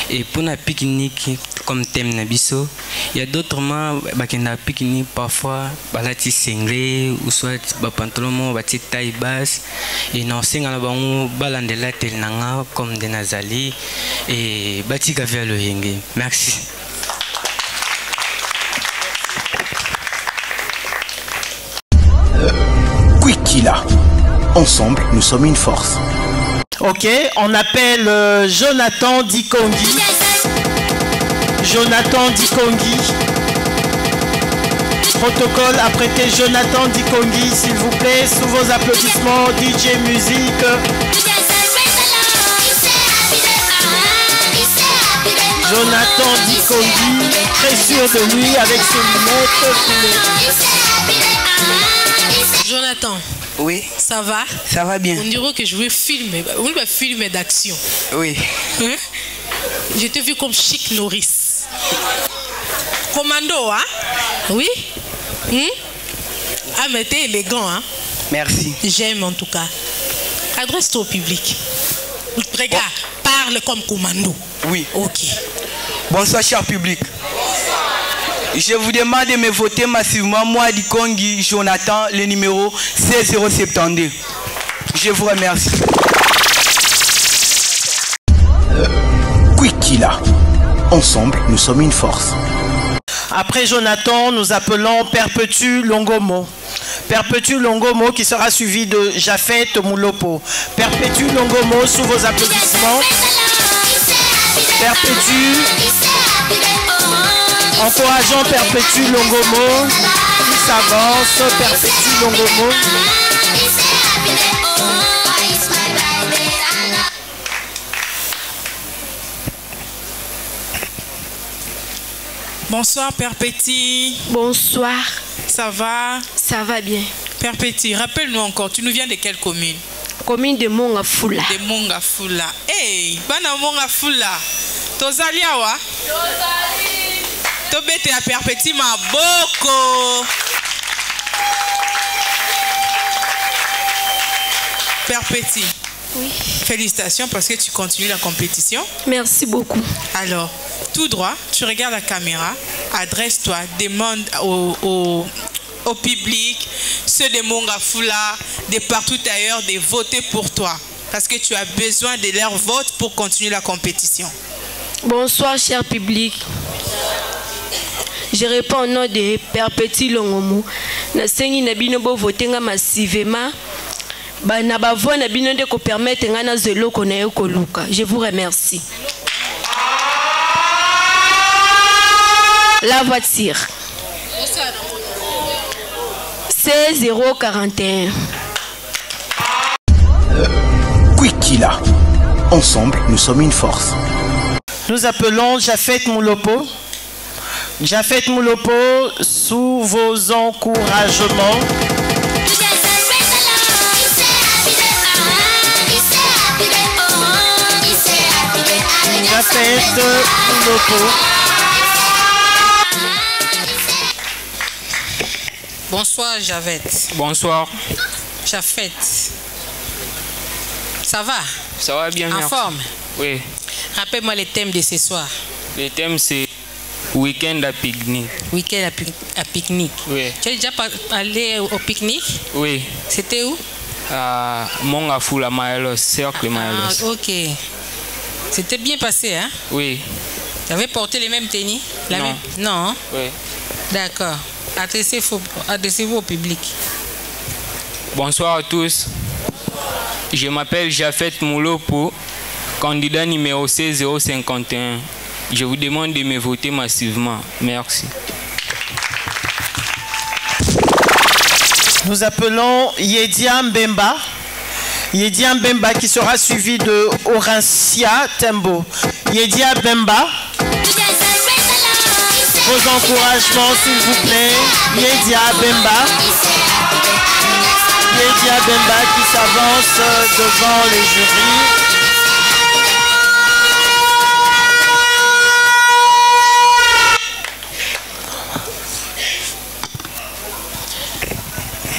et pour na pique-nique comme thème na biso il y a d'autres mains bakenda pique-nique parfois balati sengle ou soit ba pantalon mo bati taille basse et non singa na bango balandela tel nanga comme de nazali et batika vers le yenge. Merci. Kwikila. Ensemble, nous sommes une force. Ok, on appelle Jonathan Dikongi. Jonathan Dikongi. Protocole à prêter Jonathan Dikongi, s'il vous plaît, sous vos applaudissements, DJ Musique. Jonathan Dikongi, très sûr de lui avec ses lunettes. Jonathan. Oui. Ça va? Ça va bien. On dirait que je veux filmer. On va filmer d'action. Oui. Hein? Je t'ai vu comme Chic Norris. Commando, hein? Oui? Ah, mais t'es élégant, hein? Merci. J'aime en tout cas. Adresse-toi au public. Regarde, parle comme commando. Oui. Ok. Bonsoir, cher public. Je vous demande de me voter massivement, moi, Dikongi Jonathan, le numéro 16072. Je vous remercie. Kwikila. Ensemble, nous sommes une force. Après Jonathan, nous appelons Perpétue Longomo. Perpétue Longomo qui sera suivi de Jafet Moulopo. Perpétue Longomo, sous vos applaudissements. Perpétue. Encourageons Perpétue Longomo qui s'avance. Perpétue Longomo. Bonsoir, Père Petit. Bonsoir. Ça va? Ça va bien. Père Petit, rappelle-nous encore, tu nous viens de quelle commune? Commune de Mongafula. De Mongafula. Hey, bana Mongafula. Tozali awa? Tozali. Tobete à Père Petit maboko. Père Petit. Oui. Félicitations parce que tu continues la compétition. Merci beaucoup. Alors, tout droit, tu regardes la caméra, adresse-toi, demande au public, ceux de Mongafula, de partout ailleurs, de voter pour toi. Parce que tu as besoin de leur vote pour continuer la compétition. Bonsoir, cher public. Je réponds au nom de Père Petit Longomo. Nasengi nabino bo votenga massivement. Na ba voix na bino de ko permettre ngana zelo ko na yo ko luka. Je vous remercie. La voiture. C'est 041. Kwikila. Ensemble, nous sommes une force. Nous appelons Jafet Moulopo. Jafet Moulopo, sous vos encouragements. Jafet Moulopo. Bonsoir, Javet. Bonsoir. Jafet. Ça va? Ça va bien, En merci. forme? Oui. Rappelle-moi les thèmes de ce soir. Le thème, c'est week-end à pique-nique. Week-end à pique-nique. Oui. Tu as déjà allé au pique-nique? Oui. C'était où? À Mongafula, Maëlos, cercle Maëlos. Ah, ok. C'était bien passé, hein? Oui. Tu avais porté les mêmes tenues? Non. Non, hein? Oui. D'accord. Adressez-vous au public. Bonsoir à tous. Je m'appelle Jafet Moulopo, candidat numéro C051. Je vous demande de me voter massivement. Merci. Nous appelons Yedia Mbemba. Yedia Mbemba qui sera suivi de Orencia Tembo. Yedia Mbemba. Vos encouragements, s'il vous plaît. Yedia Mbemba. Yedia Mbemba qui s'avance devant les jurys.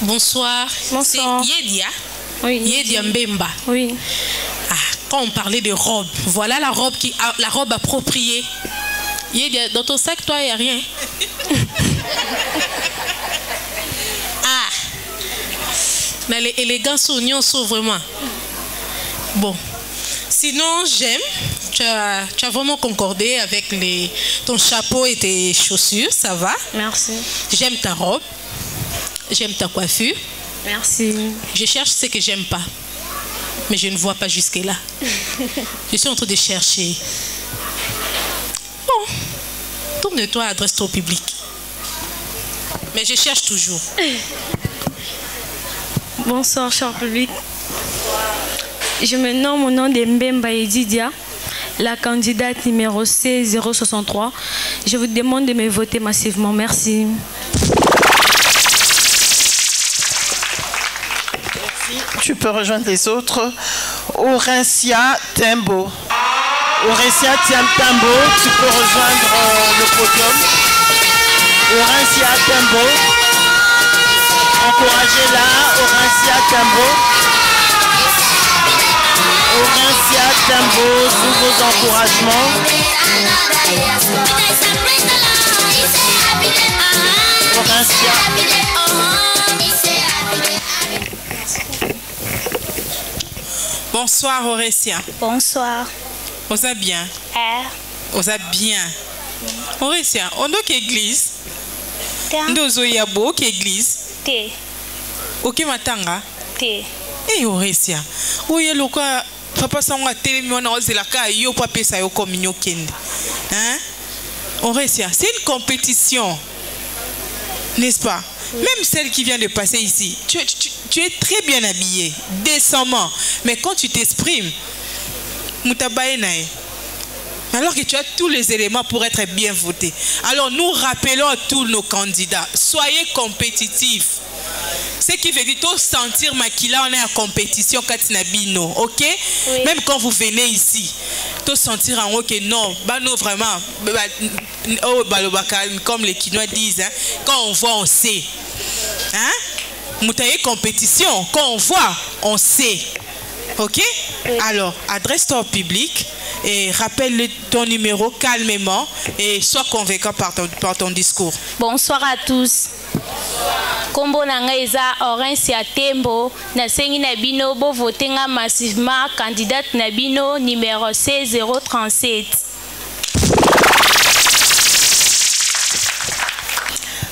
Bonsoir. Bonsoir. C'est Yedia. Oui. Yedia Mbemba. Oui. Ah, quand on parlait de robe, voilà la robe appropriée. Yedia, dans ton sac, toi, il n'y a rien. Ah. Mais les élégances oignons sont vraiment. Bon. Sinon, j'aime. Tu as vraiment concordé avec ton chapeau et tes chaussures, ça va? Merci. J'aime ta robe. J'aime ta coiffure. Merci. Je cherche ce que j'aime pas. Mais je ne vois pas jusque-là. Je suis en train de chercher. Bon. Tourne-toi, adresse-toi au public. Mais je cherche toujours. Bonsoir, cher public. Je me nomme au nom de Mbemba Edidia, la candidate numéro C063. Je vous demande de me voter massivement. Merci. Tu peux rejoindre les autres. Orencia Tembo. Orencia Tembo, tu peux rejoindre le podium. Orencia Tembo. Encouragez-la, Orencia Tembo. Orencia Tembo, sous vos encouragements. Orencia. Bonsoir, Orecia. Bonsoir. On va bien. On va bien. Orecia, on a église. Ndozo yabo qui église. Te. Ok matanga. Te. Eh Orecia. Oye loka papa sanga telemi wana ozela ka yo pa pesa yo communion kende. Hein? Orecia, c'est une compétition. N'est-ce pas? Même celle qui vient de passer ici, tu es très bien habillée, décemment. Mais quand tu t'exprimes, Alors que tu as tous les éléments pour être bien voté. Alors nous rappelons à tous nos candidats, soyez compétitifs. Ce qui veut dire sentir Makila, on est en compétition Katinabino, ok? Oui. Même quand vous venez ici, sentir en haut que non, bah non vraiment, comme les Kinois disent, hein, quand on voit, on sait. Hein? Moutaye compétition, quand on voit, on sait. Ok? Oui. Alors, adresse-toi au public et rappelle ton numéro calmement et sois convaincant par ton discours. Bonsoir à tous. Kombo nanga eza Orange ya Tembo na sengi na bino bo votenga massivement candidate na bino numéro C037.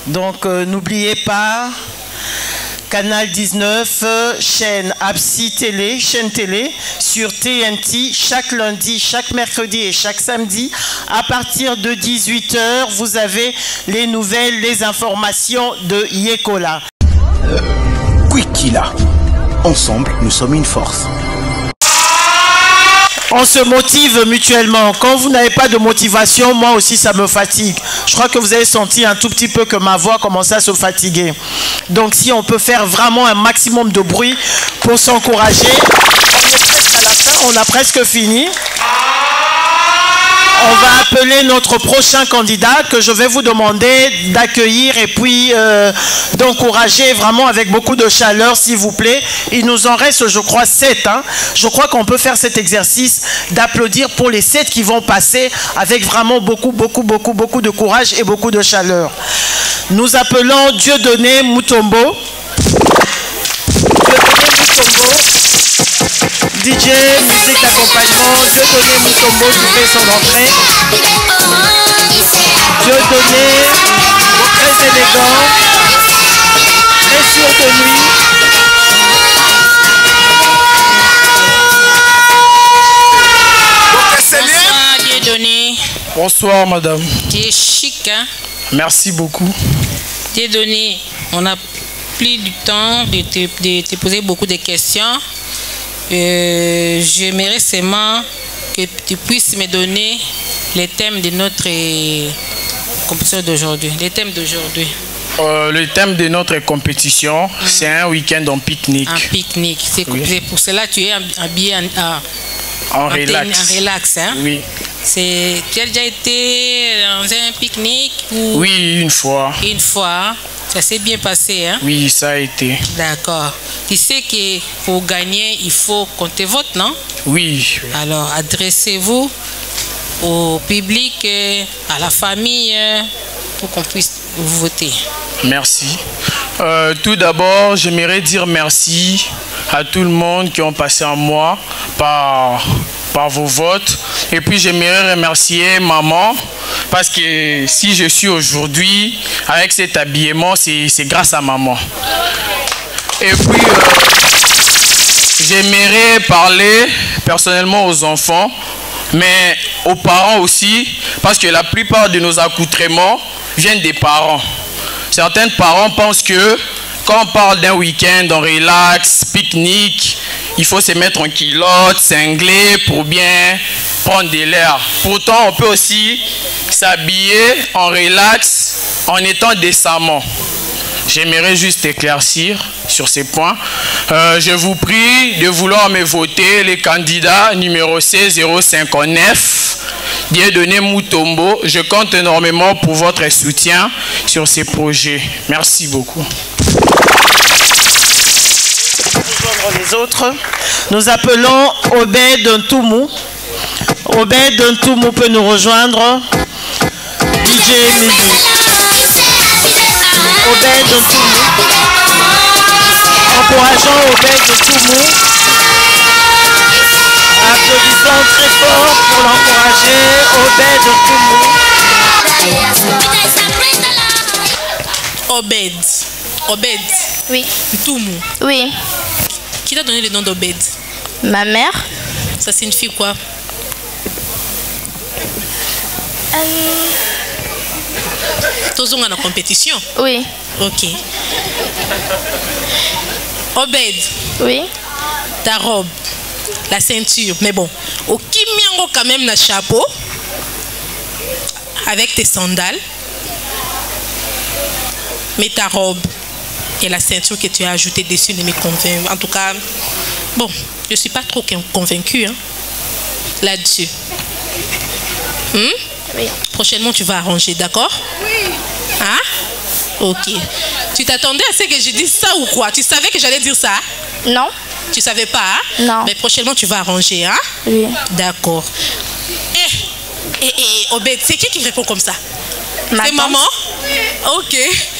Donc n'oubliez pas Canal 19, chaîne Absi Télé, chaîne télé sur TNT chaque lundi, chaque mercredi et chaque samedi. À partir de 18h, vous avez les nouvelles, les informations de Yekola. Kwikila. Ensemble, nous sommes une force. On se motive mutuellement. Quand vous n'avez pas de motivation, moi aussi ça me fatigue. Je crois que vous avez senti un tout petit peu que ma voix commençait à se fatiguer. Donc si on peut faire vraiment un maximum de bruit pour s'encourager. On est presque à la fin, on a presque fini. On va appeler notre prochain candidat que je vais vous demander d'accueillir et puis d'encourager vraiment avec beaucoup de chaleur, s'il vous plaît. Il nous en reste, je crois, 7. Hein. Je crois qu'on peut faire cet exercice d'applaudir pour les 7 qui vont passer avec vraiment beaucoup de courage et beaucoup de chaleur. Nous appelons Dieudonné Mutombo. DJ, musique d'accompagnement, Dieudonné Mutombo qui fait son entrée. Dieudonné, très élégant, très sûr de lui. Bonsoir Dieudonné. Bonsoir madame. Tu es chic, hein? Merci beaucoup. Dieudonné, on a pris du temps de te poser beaucoup de questions. J'aimerais seulement que tu puisses me donner les thèmes de notre compétition d'aujourd'hui. Les thèmes d'aujourd'hui. Le thème de notre compétition, c'est un week-end en pique-nique. Un pique-nique. C'est oui. Pour cela que tu es habillé en relax. En relax, hein? Oui. Tu as déjà été dans un pique-nique ou... Oui, une fois. Une fois. Ça s'est bien passé, hein? Oui, ça a été. D'accord. Tu sais que pour gagner, il faut compter vote, non? Oui. Alors, adressez-vous au public, à la famille, pour qu'on puisse voter. Merci. Tout d'abord, j'aimerais dire merci à tout le monde qui ont passé en moi par vos votes. Et puis j'aimerais remercier maman parce que si je suis aujourd'hui avec cet habillement, c'est grâce à maman. Et puis j'aimerais parler personnellement aux enfants, mais aux parents aussi, parce que la plupart de nos accoutrements viennent des parents. Certains parents pensent que quand on parle d'un week-end en relax, pique-nique, il faut se mettre en culotte, cingler pour bien prendre de l'air. Pourtant, on peut aussi s'habiller en relax en étant décemment. J'aimerais juste éclaircir sur ces points. Je vous prie de vouloir me voter les candidats numéro C059, Dieudonné Mutombo. Je compte énormément pour votre soutien sur ces projets. Merci beaucoup. Les autres, nous appelons Obed Ntoumou. Obed Ntoumou peut nous rejoindre. DJ Midi. Obed Ntoumou. Encourageons Obed Ntoumou. Applaudissons très fort pour l'encourager. Obed Ntoumou. Obed. Oui. Ntoumou. Oui. Qui t'a donné le nom d'Obed? Ma mère. Ça signifie quoi? Tozonga na compétition? Oui. Ok. Obed. Oui. Ta robe, la ceinture, mais bon. Au Kimiango quand même le chapeau. avec tes sandales. Mais ta robe et la ceinture que tu as ajoutée dessus ne me convainc. En tout cas, bon, je ne suis pas trop convaincue hein, là-dessus. Oui. Prochainement, tu vas arranger, d'accord? Oui. Hein? Ok. Tu t'attendais à ce que je dise ça ou quoi? Tu savais que j'allais dire ça? Non. Tu savais pas? Hein? Non. Mais prochainement, tu vas arranger, hein? Oui. D'accord. Obed, c'est qui répond comme ça? C'est maman? Ok.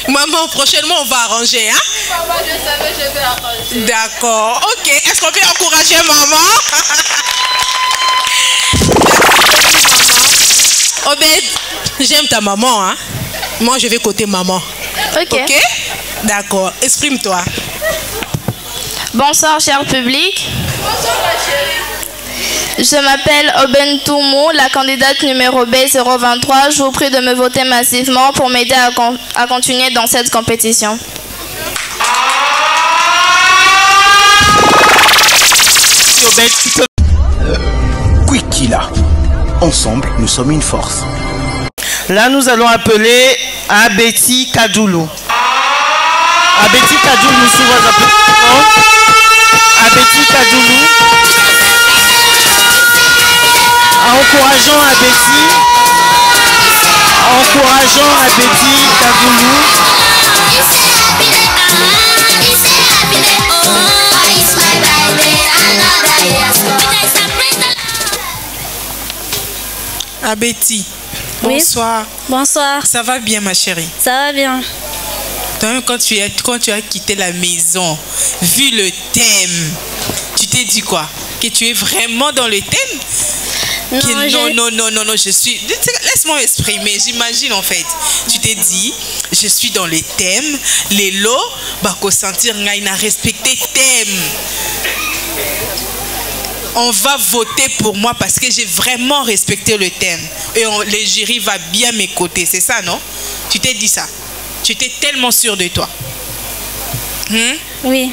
Maman, prochainement, on va arranger, hein? Maman, je savais, je vais arranger. D'accord. Ok. Est-ce qu'on peut encourager maman? Obed, j'aime ta maman, hein? Moi, je vais côté maman. Ok. D'accord. Exprime-toi. Bonsoir, cher public. Bonsoir, ma chérie. Je m'appelle Oben Toumou, la candidate numéro B023. Je vous prie de me voter massivement pour m'aider à continuer dans cette compétition. Kwikila. Ensemble, nous sommes une force. Là, nous allons appeler Abeti Kadoulou. Abeti Kadoulou, sous vos applaudissements. Abeti Kadoulou. Encourageons Abeti. Encourageons Abeti Kadoulou. Abeti, Oui. bonsoir. Bonsoir. Ça va bien, ma chérie? Ça va bien. Donc, quand tu as quitté la maison, vu le thème, tu t'es dit quoi? Que tu es vraiment dans le thème? Non, Non, je suis... Laisse-moi m'exprimer, j'imagine en fait. Tu t'es dit, je suis dans le thème, les lots, bako sentir n'a respecté thème. On va voter pour moi parce que j'ai vraiment respecté le thème. Et le jury va bien m'écouter, c'est ça, non? Tu t'es dit ça? Tu étais tellement sûr de toi. Oui.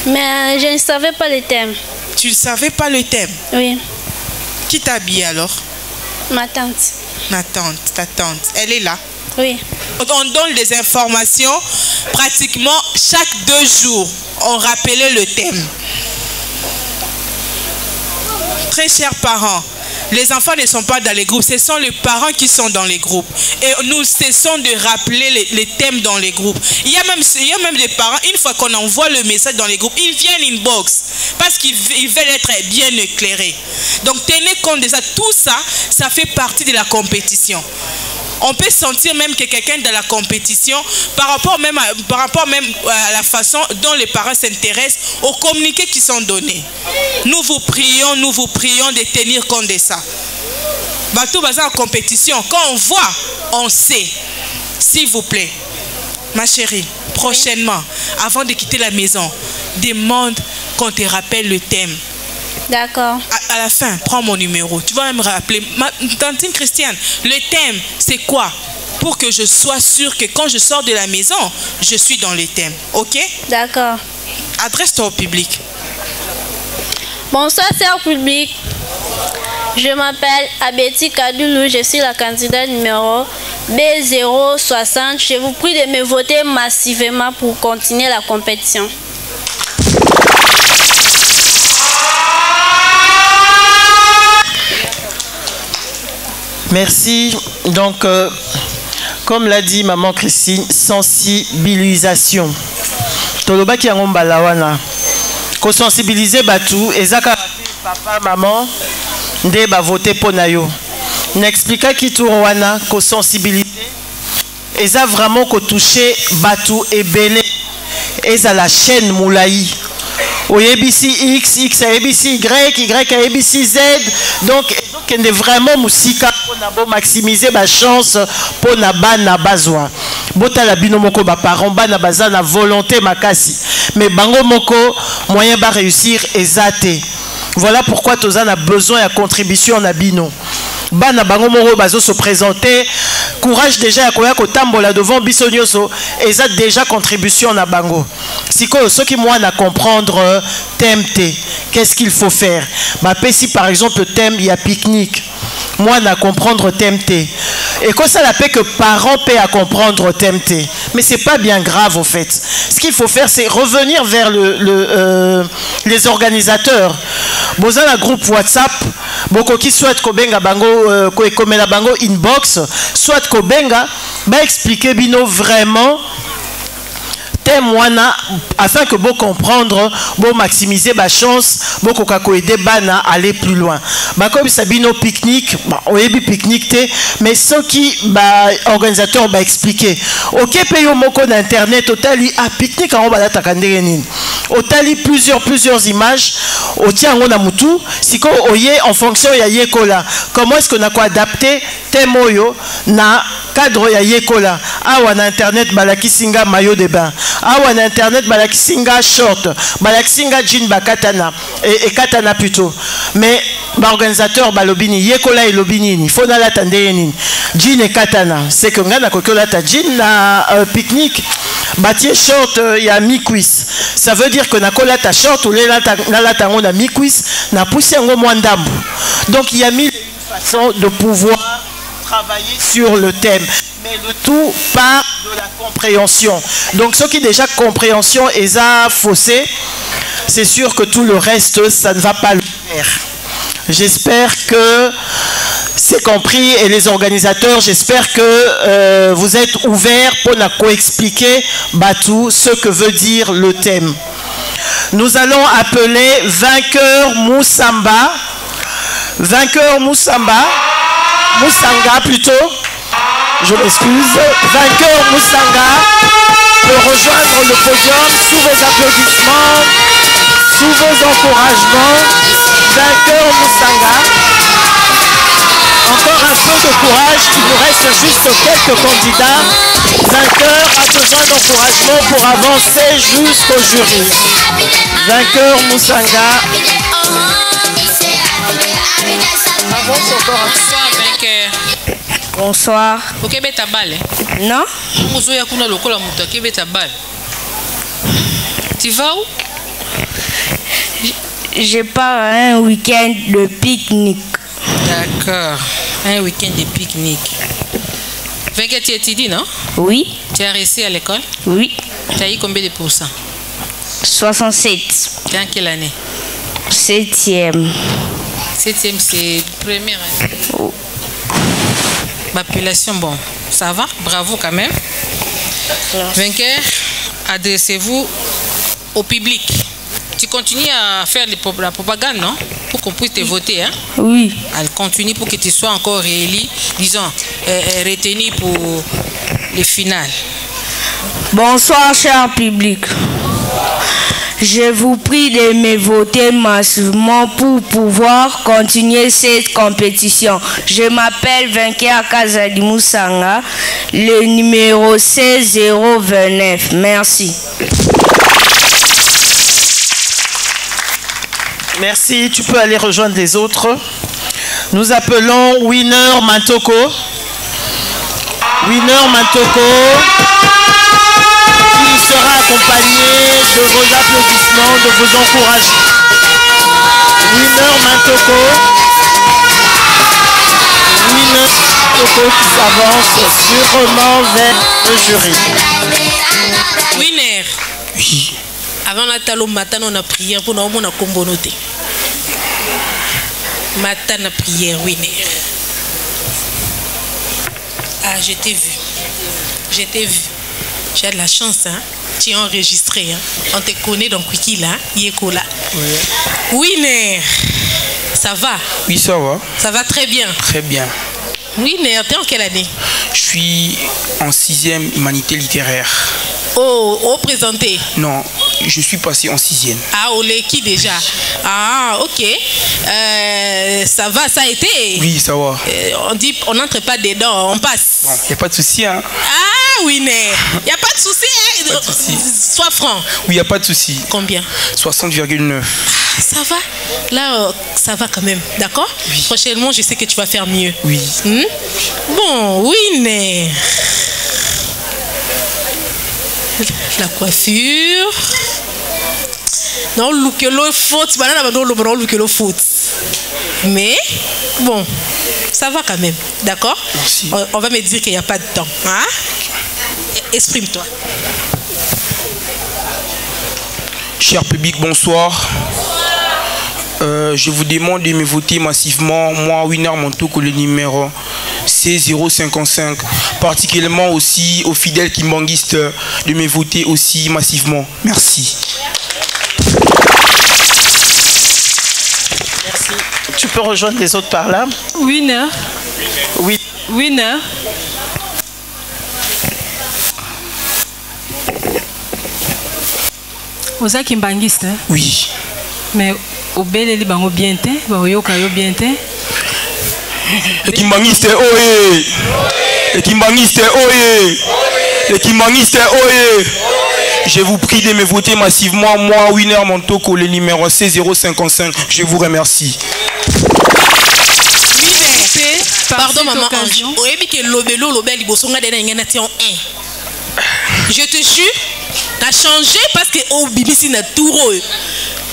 Mais je ne savais pas le thème. Tu ne savais pas le thème? Oui. Qui t'a habillé alors? Ma tante. Ma tante, ta tante. Elle est là? Oui. On donne des informations pratiquement chaque 2 jours. On rappelait le thème. Très chers parents, les enfants ne sont pas dans les groupes, ce sont les parents qui sont dans les groupes. Et nous cessons de rappeler les thèmes dans les groupes. Il y a même des parents, une fois qu'on envoie le message dans les groupes, ils viennent inbox parce qu'ils veulent être bien éclairés. Donc tenez compte de ça. Tout ça, ça fait partie de la compétition. On peut sentir même que quelqu'un dans la compétition, par rapport même à la façon dont les parents s'intéressent aux communiqués qui sont donnés. Nous vous prions de tenir compte de ça. Bateau bazar en compétition, quand on voit, on sait. S'il vous plaît, ma chérie, prochainement, avant de quitter la maison, demande qu'on te rappelle le thème. D'accord. À la fin, prends mon numéro. Tu vas me rappeler. Tantine Christiane, le thème, c'est quoi? Pour que je sois sûre que quand je sors de la maison, je suis dans le thème. Ok? D'accord. Adresse-toi au public. Bonsoir, cher public. Je m'appelle Abeti Kadoulou. Je suis la candidate numéro B060. Je vous prie de me voter massivement pour continuer la compétition. Merci. Donc, comme l'a dit maman Christine, sensibilisation. Toloba ki yango mbala wana. Ko sensibiliser batu ezaka papa maman nde ba voter pona yo. N'expliquer ki tour wana ko sensibiliser. Eza vraiment ko toucher batu ebele. Eza la chaîne moulaï. Au ABC X, X à ABC Y, Y à ABC Z. Donc, il est vraiment musika pour maximiser ma chance pour na bana bazwa. Bota la bino moko ba parents bana bazana volonté makasi. Mais bango moko moyen ba réussir ezate. Voilà pourquoi Tozan a besoin de contribution na bino. Bana bango moko bazo se présenter. Courage déjà à koya ko tambola devant biso nyoso eza déjà contribution na bango. Siko ceux qui moi na comprendre thème T, qu'est-ce qu'il faut faire? Bah si par exemple le thème il y a pique-nique. moi na comprendre TMT. Et quand ça la paix que parents paient à comprendre TMT. Mais c'est pas bien grave au fait. Ce qu'il faut faire, c'est revenir vers les organisateurs. Boza la groupe WhatsApp, boko qui soit kobenga bango komela bango inbox, soit kobenga ba expliquer bino vraiment témoignage afin que vous comprendre, vous maximiser ma chance, vous aider bana aller plus loin. Bah comme Sabino pique-nique, on est pique-nique mais ce qui organisateur va expliquer. OK paye au moko d'internet totali à pique-nique en bas d'attaquer otali plusieurs images au tien on a mutu siko oye en fonction ya yekola comment est-ce qu'on a quoi adapter temoyo na cadre ya yekola awa na internet balakisinga maillot de bain awa na internet balakisinga short balakisinga jean bakatana et katana plutôt mais l'organisateur balobini yekola et lobini il faut na la tande nini jean et katana c'est que ngana kokola ta jean na pique-nique bâtier short ya mi-cuisse ça veut dire que na kola ta short ou na la tango na mi-cuisse na poussé ngo mwandambu donc il y a mille façons de pouvoir travailler sur le thème mais le tout part de la compréhension donc ce qui déjà compréhension est à faussé c'est sûr que tout le reste ça ne va pas le faire. J'espère que c'est compris et les organisateurs, j'espère que vous êtes ouverts pour expliquer tout ce que veut dire le thème. Nous allons appeler vainqueur Moussamba. Vainqueur Moussamba. Moussanga plutôt. Je m'excuse. Vainqueur Moussanga peut rejoindre le podium sous vos applaudissements, sous vos encouragements. Vainqueur Moussanga. Encore un peu de courage, il nous reste juste quelques candidats. Vainqueur a besoin d'encouragement pour avancer jusqu'au jury. Vainqueur Moussanga. Avance encore un peu. Bonsoir vainqueur. Bonsoir. Ok, bête à balle. Non. Tu vas où? Je pars à un week-end de pique-nique. D'accord. Un week-end de pique-nique. Vainqueur, tu étudies, non? Oui. Tu as réussi à l'école? Oui. Tu as eu combien de pourcents? 67. Tu es en quelle année? 7e. 7e, c'est première année. Oh. Population, bon, ça va? Bravo quand même. Merci. Vainqueur, adressez-vous au public. Tu continues à faire la propagande, non? Pour qu'on puisse te voter, hein? Oui. Elle continue pour que tu sois encore réélu, disons, retenu pour les finales. Bonsoir, cher public. Je vous prie de me voter massivement pour pouvoir continuer cette compétition. Je m'appelle Vainqueur Kazadi Moussanga, le numéro 16029. Merci. Merci, tu peux aller rejoindre les autres. Nous appelons Winner Mantoko. Winner Mantoko, qui sera accompagné de vos applaudissements, de vos encouragements. Winner Mantoko. Winner Mantoko qui s'avance sûrement vers le jury. Winner. Oui. Avant la talo matin, on a prié pour nous, on a combonoté. Matin, on a prié, Winner. Ah, je t'ai vu. Je t'ai vu. J'ai de la chance, hein. Tu es enregistré, hein. On te connaît dans Wikila, Yekola. Oui. Winner. Ça va? Oui, ça va. Ça va très bien. Très bien. Winner, t'es en quelle année? Je suis en 6e humanité littéraire. Oh, présenté? Non, je suis passé en 6e. Ah, au qui déjà? Ah, ok. Ça va, ça a été? Oui, ça va. On dit, on n'entre pas dedans, on passe. Bon, y a pas de souci, hein. Ah, Winner. Y a pas de souci, hein. Pas de souci. Sois franc. Oui, y a pas de souci. Combien? 60,9. Ça va? Là, ça va quand même, d'accord? Oui. Prochainement, je sais que tu vas faire mieux. Oui. Bon, Winner. La coiffure. Non, look l'eau faute. Maintenant, look l'eau faute. Mais, bon, ça va quand même. D'accord? On va me dire qu'il n'y a pas de temps. Hein? Exprime-toi. Cher public, bonsoir. Je vous demande de me voter massivement, moi, Winner Montoko, le numéro C055. Particulièrement aussi aux fidèles kimbanguistes de me voter aussi massivement. Merci. Merci. Tu peux rejoindre les autres par là? Winner. Oui. Winner. Oza kimbangiste? Oui. Mais au bel bango bien te, baoyoka yo bien te. Les kimbangiste oye. Les kimbangiste oye. Les kimbangiste oye. Je vous prie de me voter massivement, moi, Winner Montoko, le numéro C055. Je vous remercie. Pardon, maman Ange. Je te jure, t'as changé parce que au BBC n'a tout.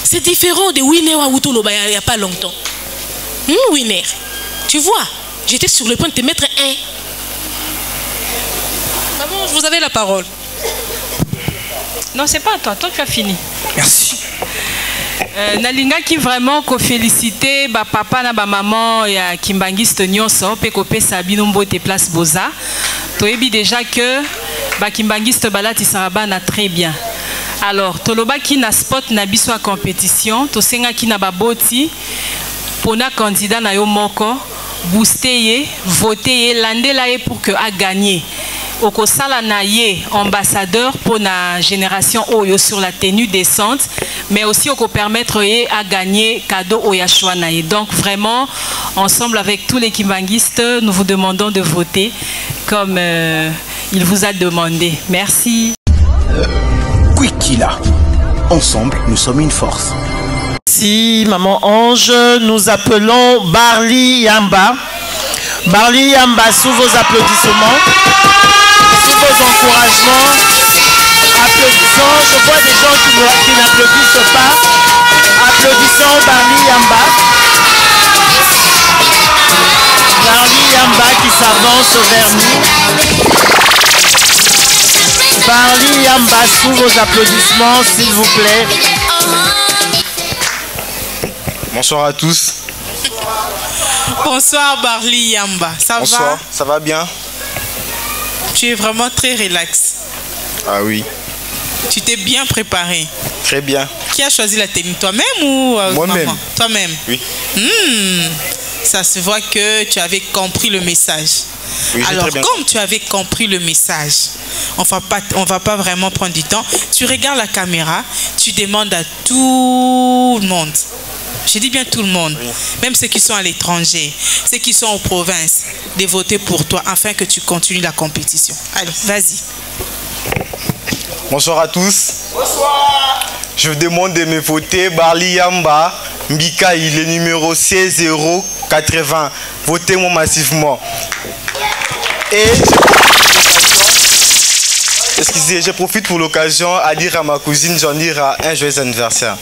C'est différent de Winner ou Outolo il n'y a pas longtemps. Winner, tu vois, j'étais sur le point de te mettre un. Maman, vous avez la parole. Non, c'est pas à toi. Toi, tu as fini. Merci. Nalinga qui vraiment ko féliciter ba papa na ba maman ya kimbangiste nyonso pe ko pesa bino mbote place boza. Toyebi déjà que ba kimbangiste balati saraba na très bien. Alors toloba ki na spot na biso a compétition, to senga ki na baboti pona candidat na yo moko booster ye, voter ye, landela ye pour que a gagner. Okosala na ye ambassadeur pour la génération Oyo sur la tenue décente, mais aussi oko permettre ye à gagner cadeau Oyashua na ye. Donc vraiment, ensemble avec tous les kimbanguistes, nous vous demandons de voter comme il vous a demandé. Merci. Kwikila. Ensemble, nous sommes une force. Merci, maman Ange. Nous appelons Barli Yamba. Barli Yamba, sous vos applaudissements. Sous vos encouragements, applaudissons. Je vois des gens qui n'applaudissent pas. Applaudissons Barli Yamba. Barli Yamba qui s'avance vers nous. Barli Yamba, sous vos applaudissements, s'il vous plaît. Bonsoir à tous. Bonsoir Barli Yamba. Ça Bonsoir, va? ça va bien? Tu es vraiment très relax. Ah oui. Tu t'es bien préparé. Très bien. Qui a choisi la tenue? Toi-même ou moi-même? Toi-même. Oui. Ça se voit que tu avais compris le message. Oui, alors, très bien. comme tu avais compris le message, on va pas vraiment prendre du temps. Tu regardes la caméra, tu demandes à tout le monde. Je dis bien tout le monde, oui. Même ceux qui sont à l'étranger, ceux qui sont en province, de voter pour toi afin que tu continues la compétition. Allez, vas-y. Bonsoir à tous. Bonsoir. Je vous demande de me voter Barli Yamba, Mbika, il est numéro C080. Votez-moi massivement. Et excusez, je profite pour l'occasion à dire à ma cousine Jean-Ira un joyeux anniversaire.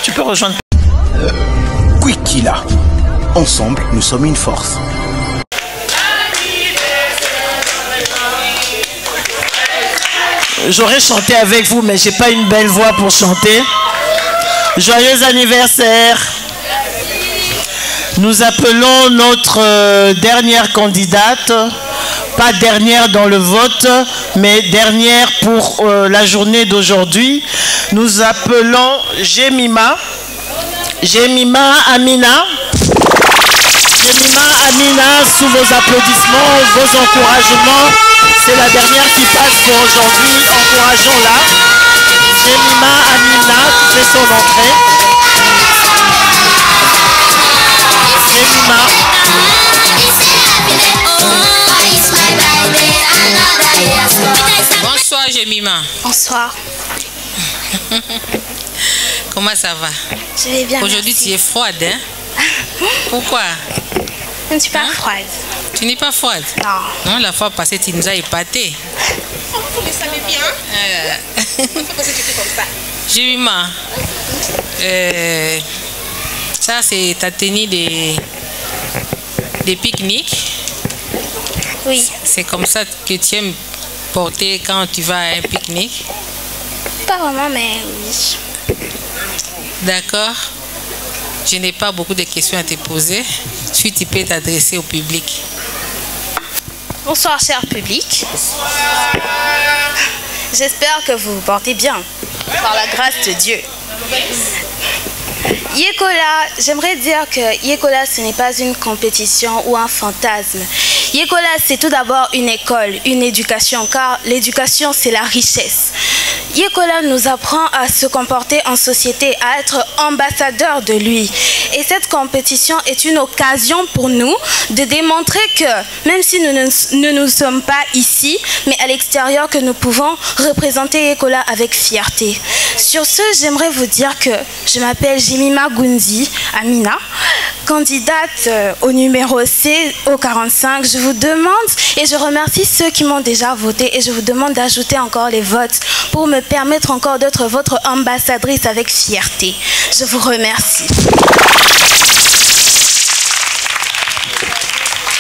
Tu peux rejoindre. Kwikila. Ensemble, nous sommes une force. J'aurais chanté avec vous, mais j'ai pas une belle voix pour chanter. Joyeux anniversaire. Nous appelons notre dernière candidate, pas dernière dans le vote, mais dernière pour la journée d'aujourd'hui. Nous appelons Jemima. Jemima Amina. Jemima Amina, sous vos applaudissements, vos encouragements. C'est la dernière qui passe pour aujourd'hui. Encourageons-la. Jemima Amina qui fait son entrée. Jemima. Bonsoir Jemima. Bonsoir. Comment ça va? Je vais bien. Aujourd'hui tu es froide, hein? Pourquoi? Je ne suis pas froide. Tu n'es pas froide? Non. Non, la fois passée tu nous as épaté. Vous le savez bien. Pourquoi tu fais comme ça? Jemima, ça c'est ta tenue des pique-niques. Oui. C'est comme ça que tu aimes porter quand tu vas à un pique-nique? Pas vraiment, mais oui. D'accord. Je n'ai pas beaucoup de questions à te poser. Tu peux t'adresser au public. Bonsoir, cher public. J'espère que vous vous portez bien, par la grâce de Dieu. Yekola, j'aimerais dire que Yekola, ce n'est pas une compétition ou un fantasme. Yekola, c'est tout d'abord une école, une éducation, car l'éducation, c'est la richesse. Yekola nous apprend à se comporter en société, à être ambassadeur de lui. Et cette compétition est une occasion pour nous de démontrer que, même si nous ne nous sommes pas ici, mais à l'extérieur, que nous pouvons représenter Yekola avec fierté. Sur ce, j'aimerais vous dire que je m'appelle Jemima Gunzi Amina, candidate au numéro C au 45. Je vous demande et je remercie ceux qui m'ont déjà voté et je vous demande d'ajouter encore les votes pour me permettre encore d'être votre ambassadrice avec fierté. Je vous remercie.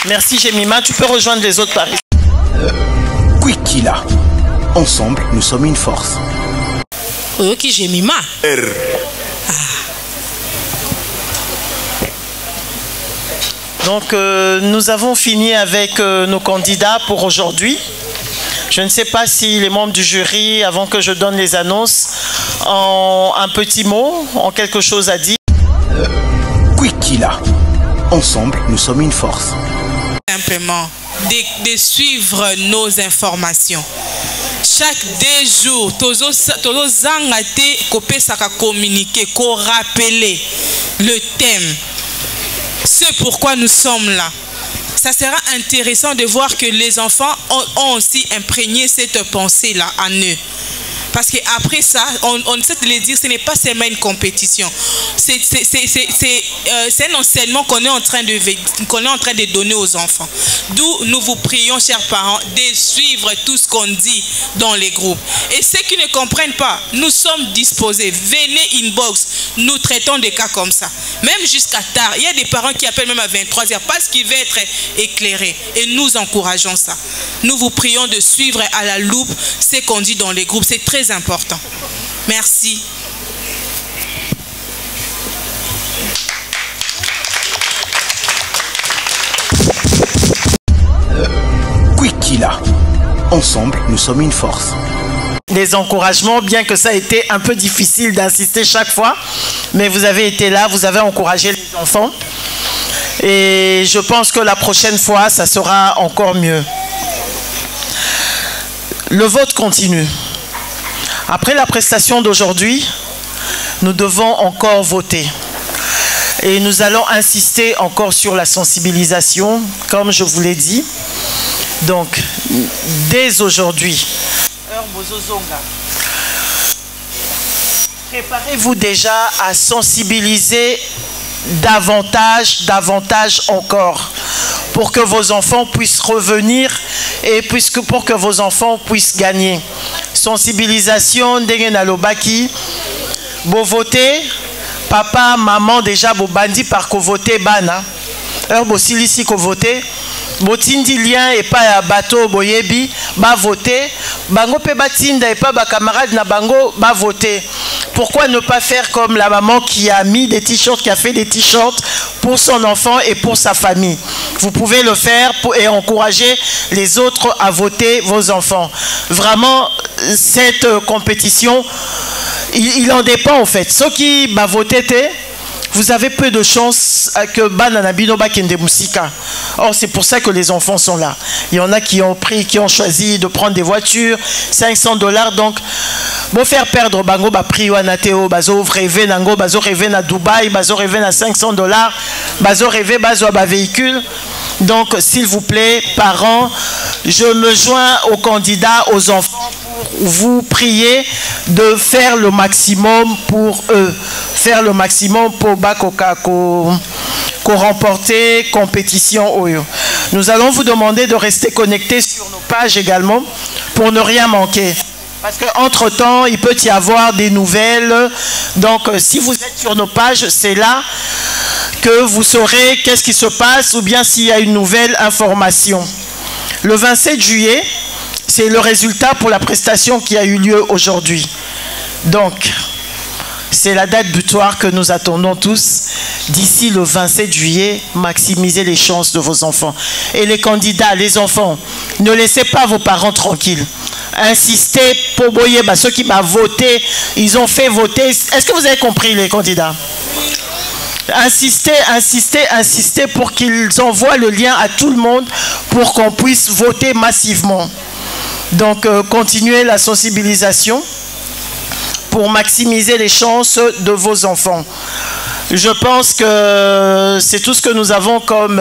Merci Jemima. Tu peux rejoindre les autres paris. Kwikila. Ensemble, nous sommes une force. Ok, Jemima. Donc nous avons fini avec nos candidats pour aujourd'hui. Je ne sais pas si les membres du jury, avant que je donne les annonces, ont un petit mot, ont quelque chose à dire. Kwikila. Ensemble, nous sommes une force. Simplement de suivre nos informations. Chaque 2 jours, tozo zangate kopesaka communiquer, ko rappeler le thème. C'est pourquoi nous sommes là. Ça sera intéressant de voir que les enfants ont aussi imprégné cette pensée-là en eux. Parce qu'après ça, on sait les dire, ce n'est pas seulement une compétition. C'est un enseignement qu'on est en train de donner aux enfants. D'où nous vous prions, chers parents, de suivre tout ce qu'on dit dans les groupes. Et ceux qui ne comprennent pas, nous sommes disposés. Venez inbox, nous traitons des cas comme ça. Même jusqu'à tard. Il y a des parents qui appellent même à 23h parce qu'ils veulent être éclairés. Et nous encourageons ça. Nous vous prions de suivre à la loupe ce qu'on dit dans les groupes. C'est très important. Merci. Kwikila. Ensemble, nous sommes une force. Les encouragements, bien que ça a été un peu difficile d'insister chaque fois, mais vous avez été là, vous avez encouragé les enfants. Et je pense que la prochaine fois, ça sera encore mieux. Le vote continue. Après la prestation d'aujourd'hui, nous devons encore voter. Et nous allons insister encore sur la sensibilisation, comme je vous l'ai dit. Donc, dès aujourd'hui, préparez-vous déjà à sensibiliser davantage encore, pour que vos enfants puissent revenir et pour que vos enfants puissent gagner. Sensibilisation, ndenge nalobaki, bo voter, papa, maman déjà bo bandi par ko voter bana. Bo silisi ko voter, bo tindi lien et pas ya bateau boyebi, ba voter, bango pe batinda et pas ba camarade na bango ba voter. Pourquoi ne pas faire comme la maman qui a mis des t-shirts, qui a fait des t-shirts pour son enfant et pour sa famille? Vous pouvez le faire et encourager les autres à voter vos enfants. Vraiment, cette compétition, il en dépend en fait. Ceux qui va voter, vous avez peu de chances que Bananabino Bakende Musika. Or, c'est pour ça que les enfants sont là. Il y en a qui ont choisi de prendre des voitures, $500. Donc, bon faire perdre bango ba prix wanateo, bazo rêver nango, bazo rêver na Dubaï, bazo rêver na $500, bazo rêver bazo ba véhicule. Donc, s'il vous plaît, parents, je me joins aux candidats, aux enfants, pour vous prier de faire le maximum pour eux. Faire le maximum pour Bakoka qu'on remporter compétition Oyo. Nous allons vous demander de rester connectés sur nos pages également pour ne rien manquer. Parce qu'entre-temps, il peut y avoir des nouvelles. Donc, si vous êtes sur nos pages, c'est là que vous saurez qu'est-ce qui se passe ou bien s'il y a une nouvelle information. Le 27 juillet, c'est le résultat pour la prestation qui a eu lieu aujourd'hui. Donc, c'est la date butoir que nous attendons tous. D'ici le 27 juillet, maximisez les chances de vos enfants. Et les candidats, les enfants, ne laissez pas vos parents tranquilles. Insistez pour boyer. Ceux qui m'ont voté, ils ont fait voter. Est-ce que vous avez compris, les candidats? Insistez, insistez, insistez pour qu'ils envoient le lien à tout le monde pour qu'on puisse voter massivement. Donc, continuez la sensibilisation pour maximiser les chances de vos enfants. Je pense que c'est tout ce que nous avons comme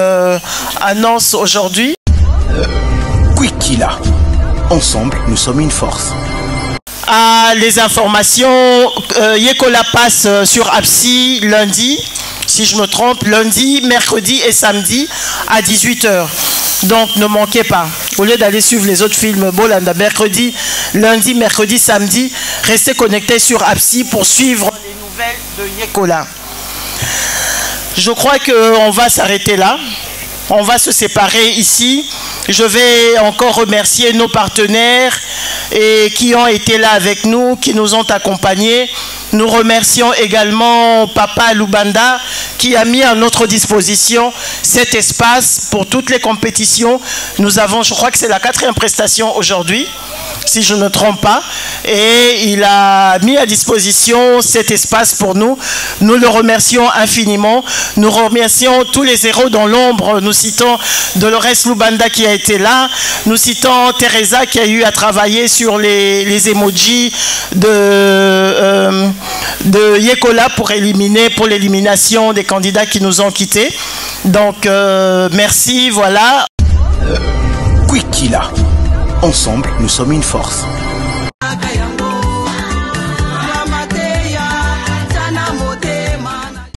annonce aujourd'hui. Quikila. Ensemble, nous sommes une force. Les informations, Yekola passe sur APSI lundi, si je me trompe, lundi, mercredi et samedi à 18 h. Donc ne manquez pas. Au lieu d'aller suivre les autres films Bolanda, mercredi, lundi, mercredi, samedi, restez connectés sur APSI pour suivre les nouvelles de Yekola. Je crois qu'on va s'arrêter là. On va se séparer ici. Je vais encore remercier nos partenaires et qui ont été là avec nous, qui nous ont accompagnés. Nous remercions également Papa Lubanda qui a mis à notre disposition cet espace pour toutes les compétitions. Nous avons, je crois que c'est la 4e prestation aujourd'hui, si je ne me trompe pas, et il a mis à disposition cet espace pour nous. Nous le remercions infiniment. Nous remercions tous les héros dans l'ombre. Nous citons Dolores Lubanda qui a été là. Nous citons Teresa qui a eu à travailler sur les emojis de Yekola pour l'élimination des candidats qui nous ont quittés. Donc, merci, voilà. Quikila. Ensemble, nous sommes une force.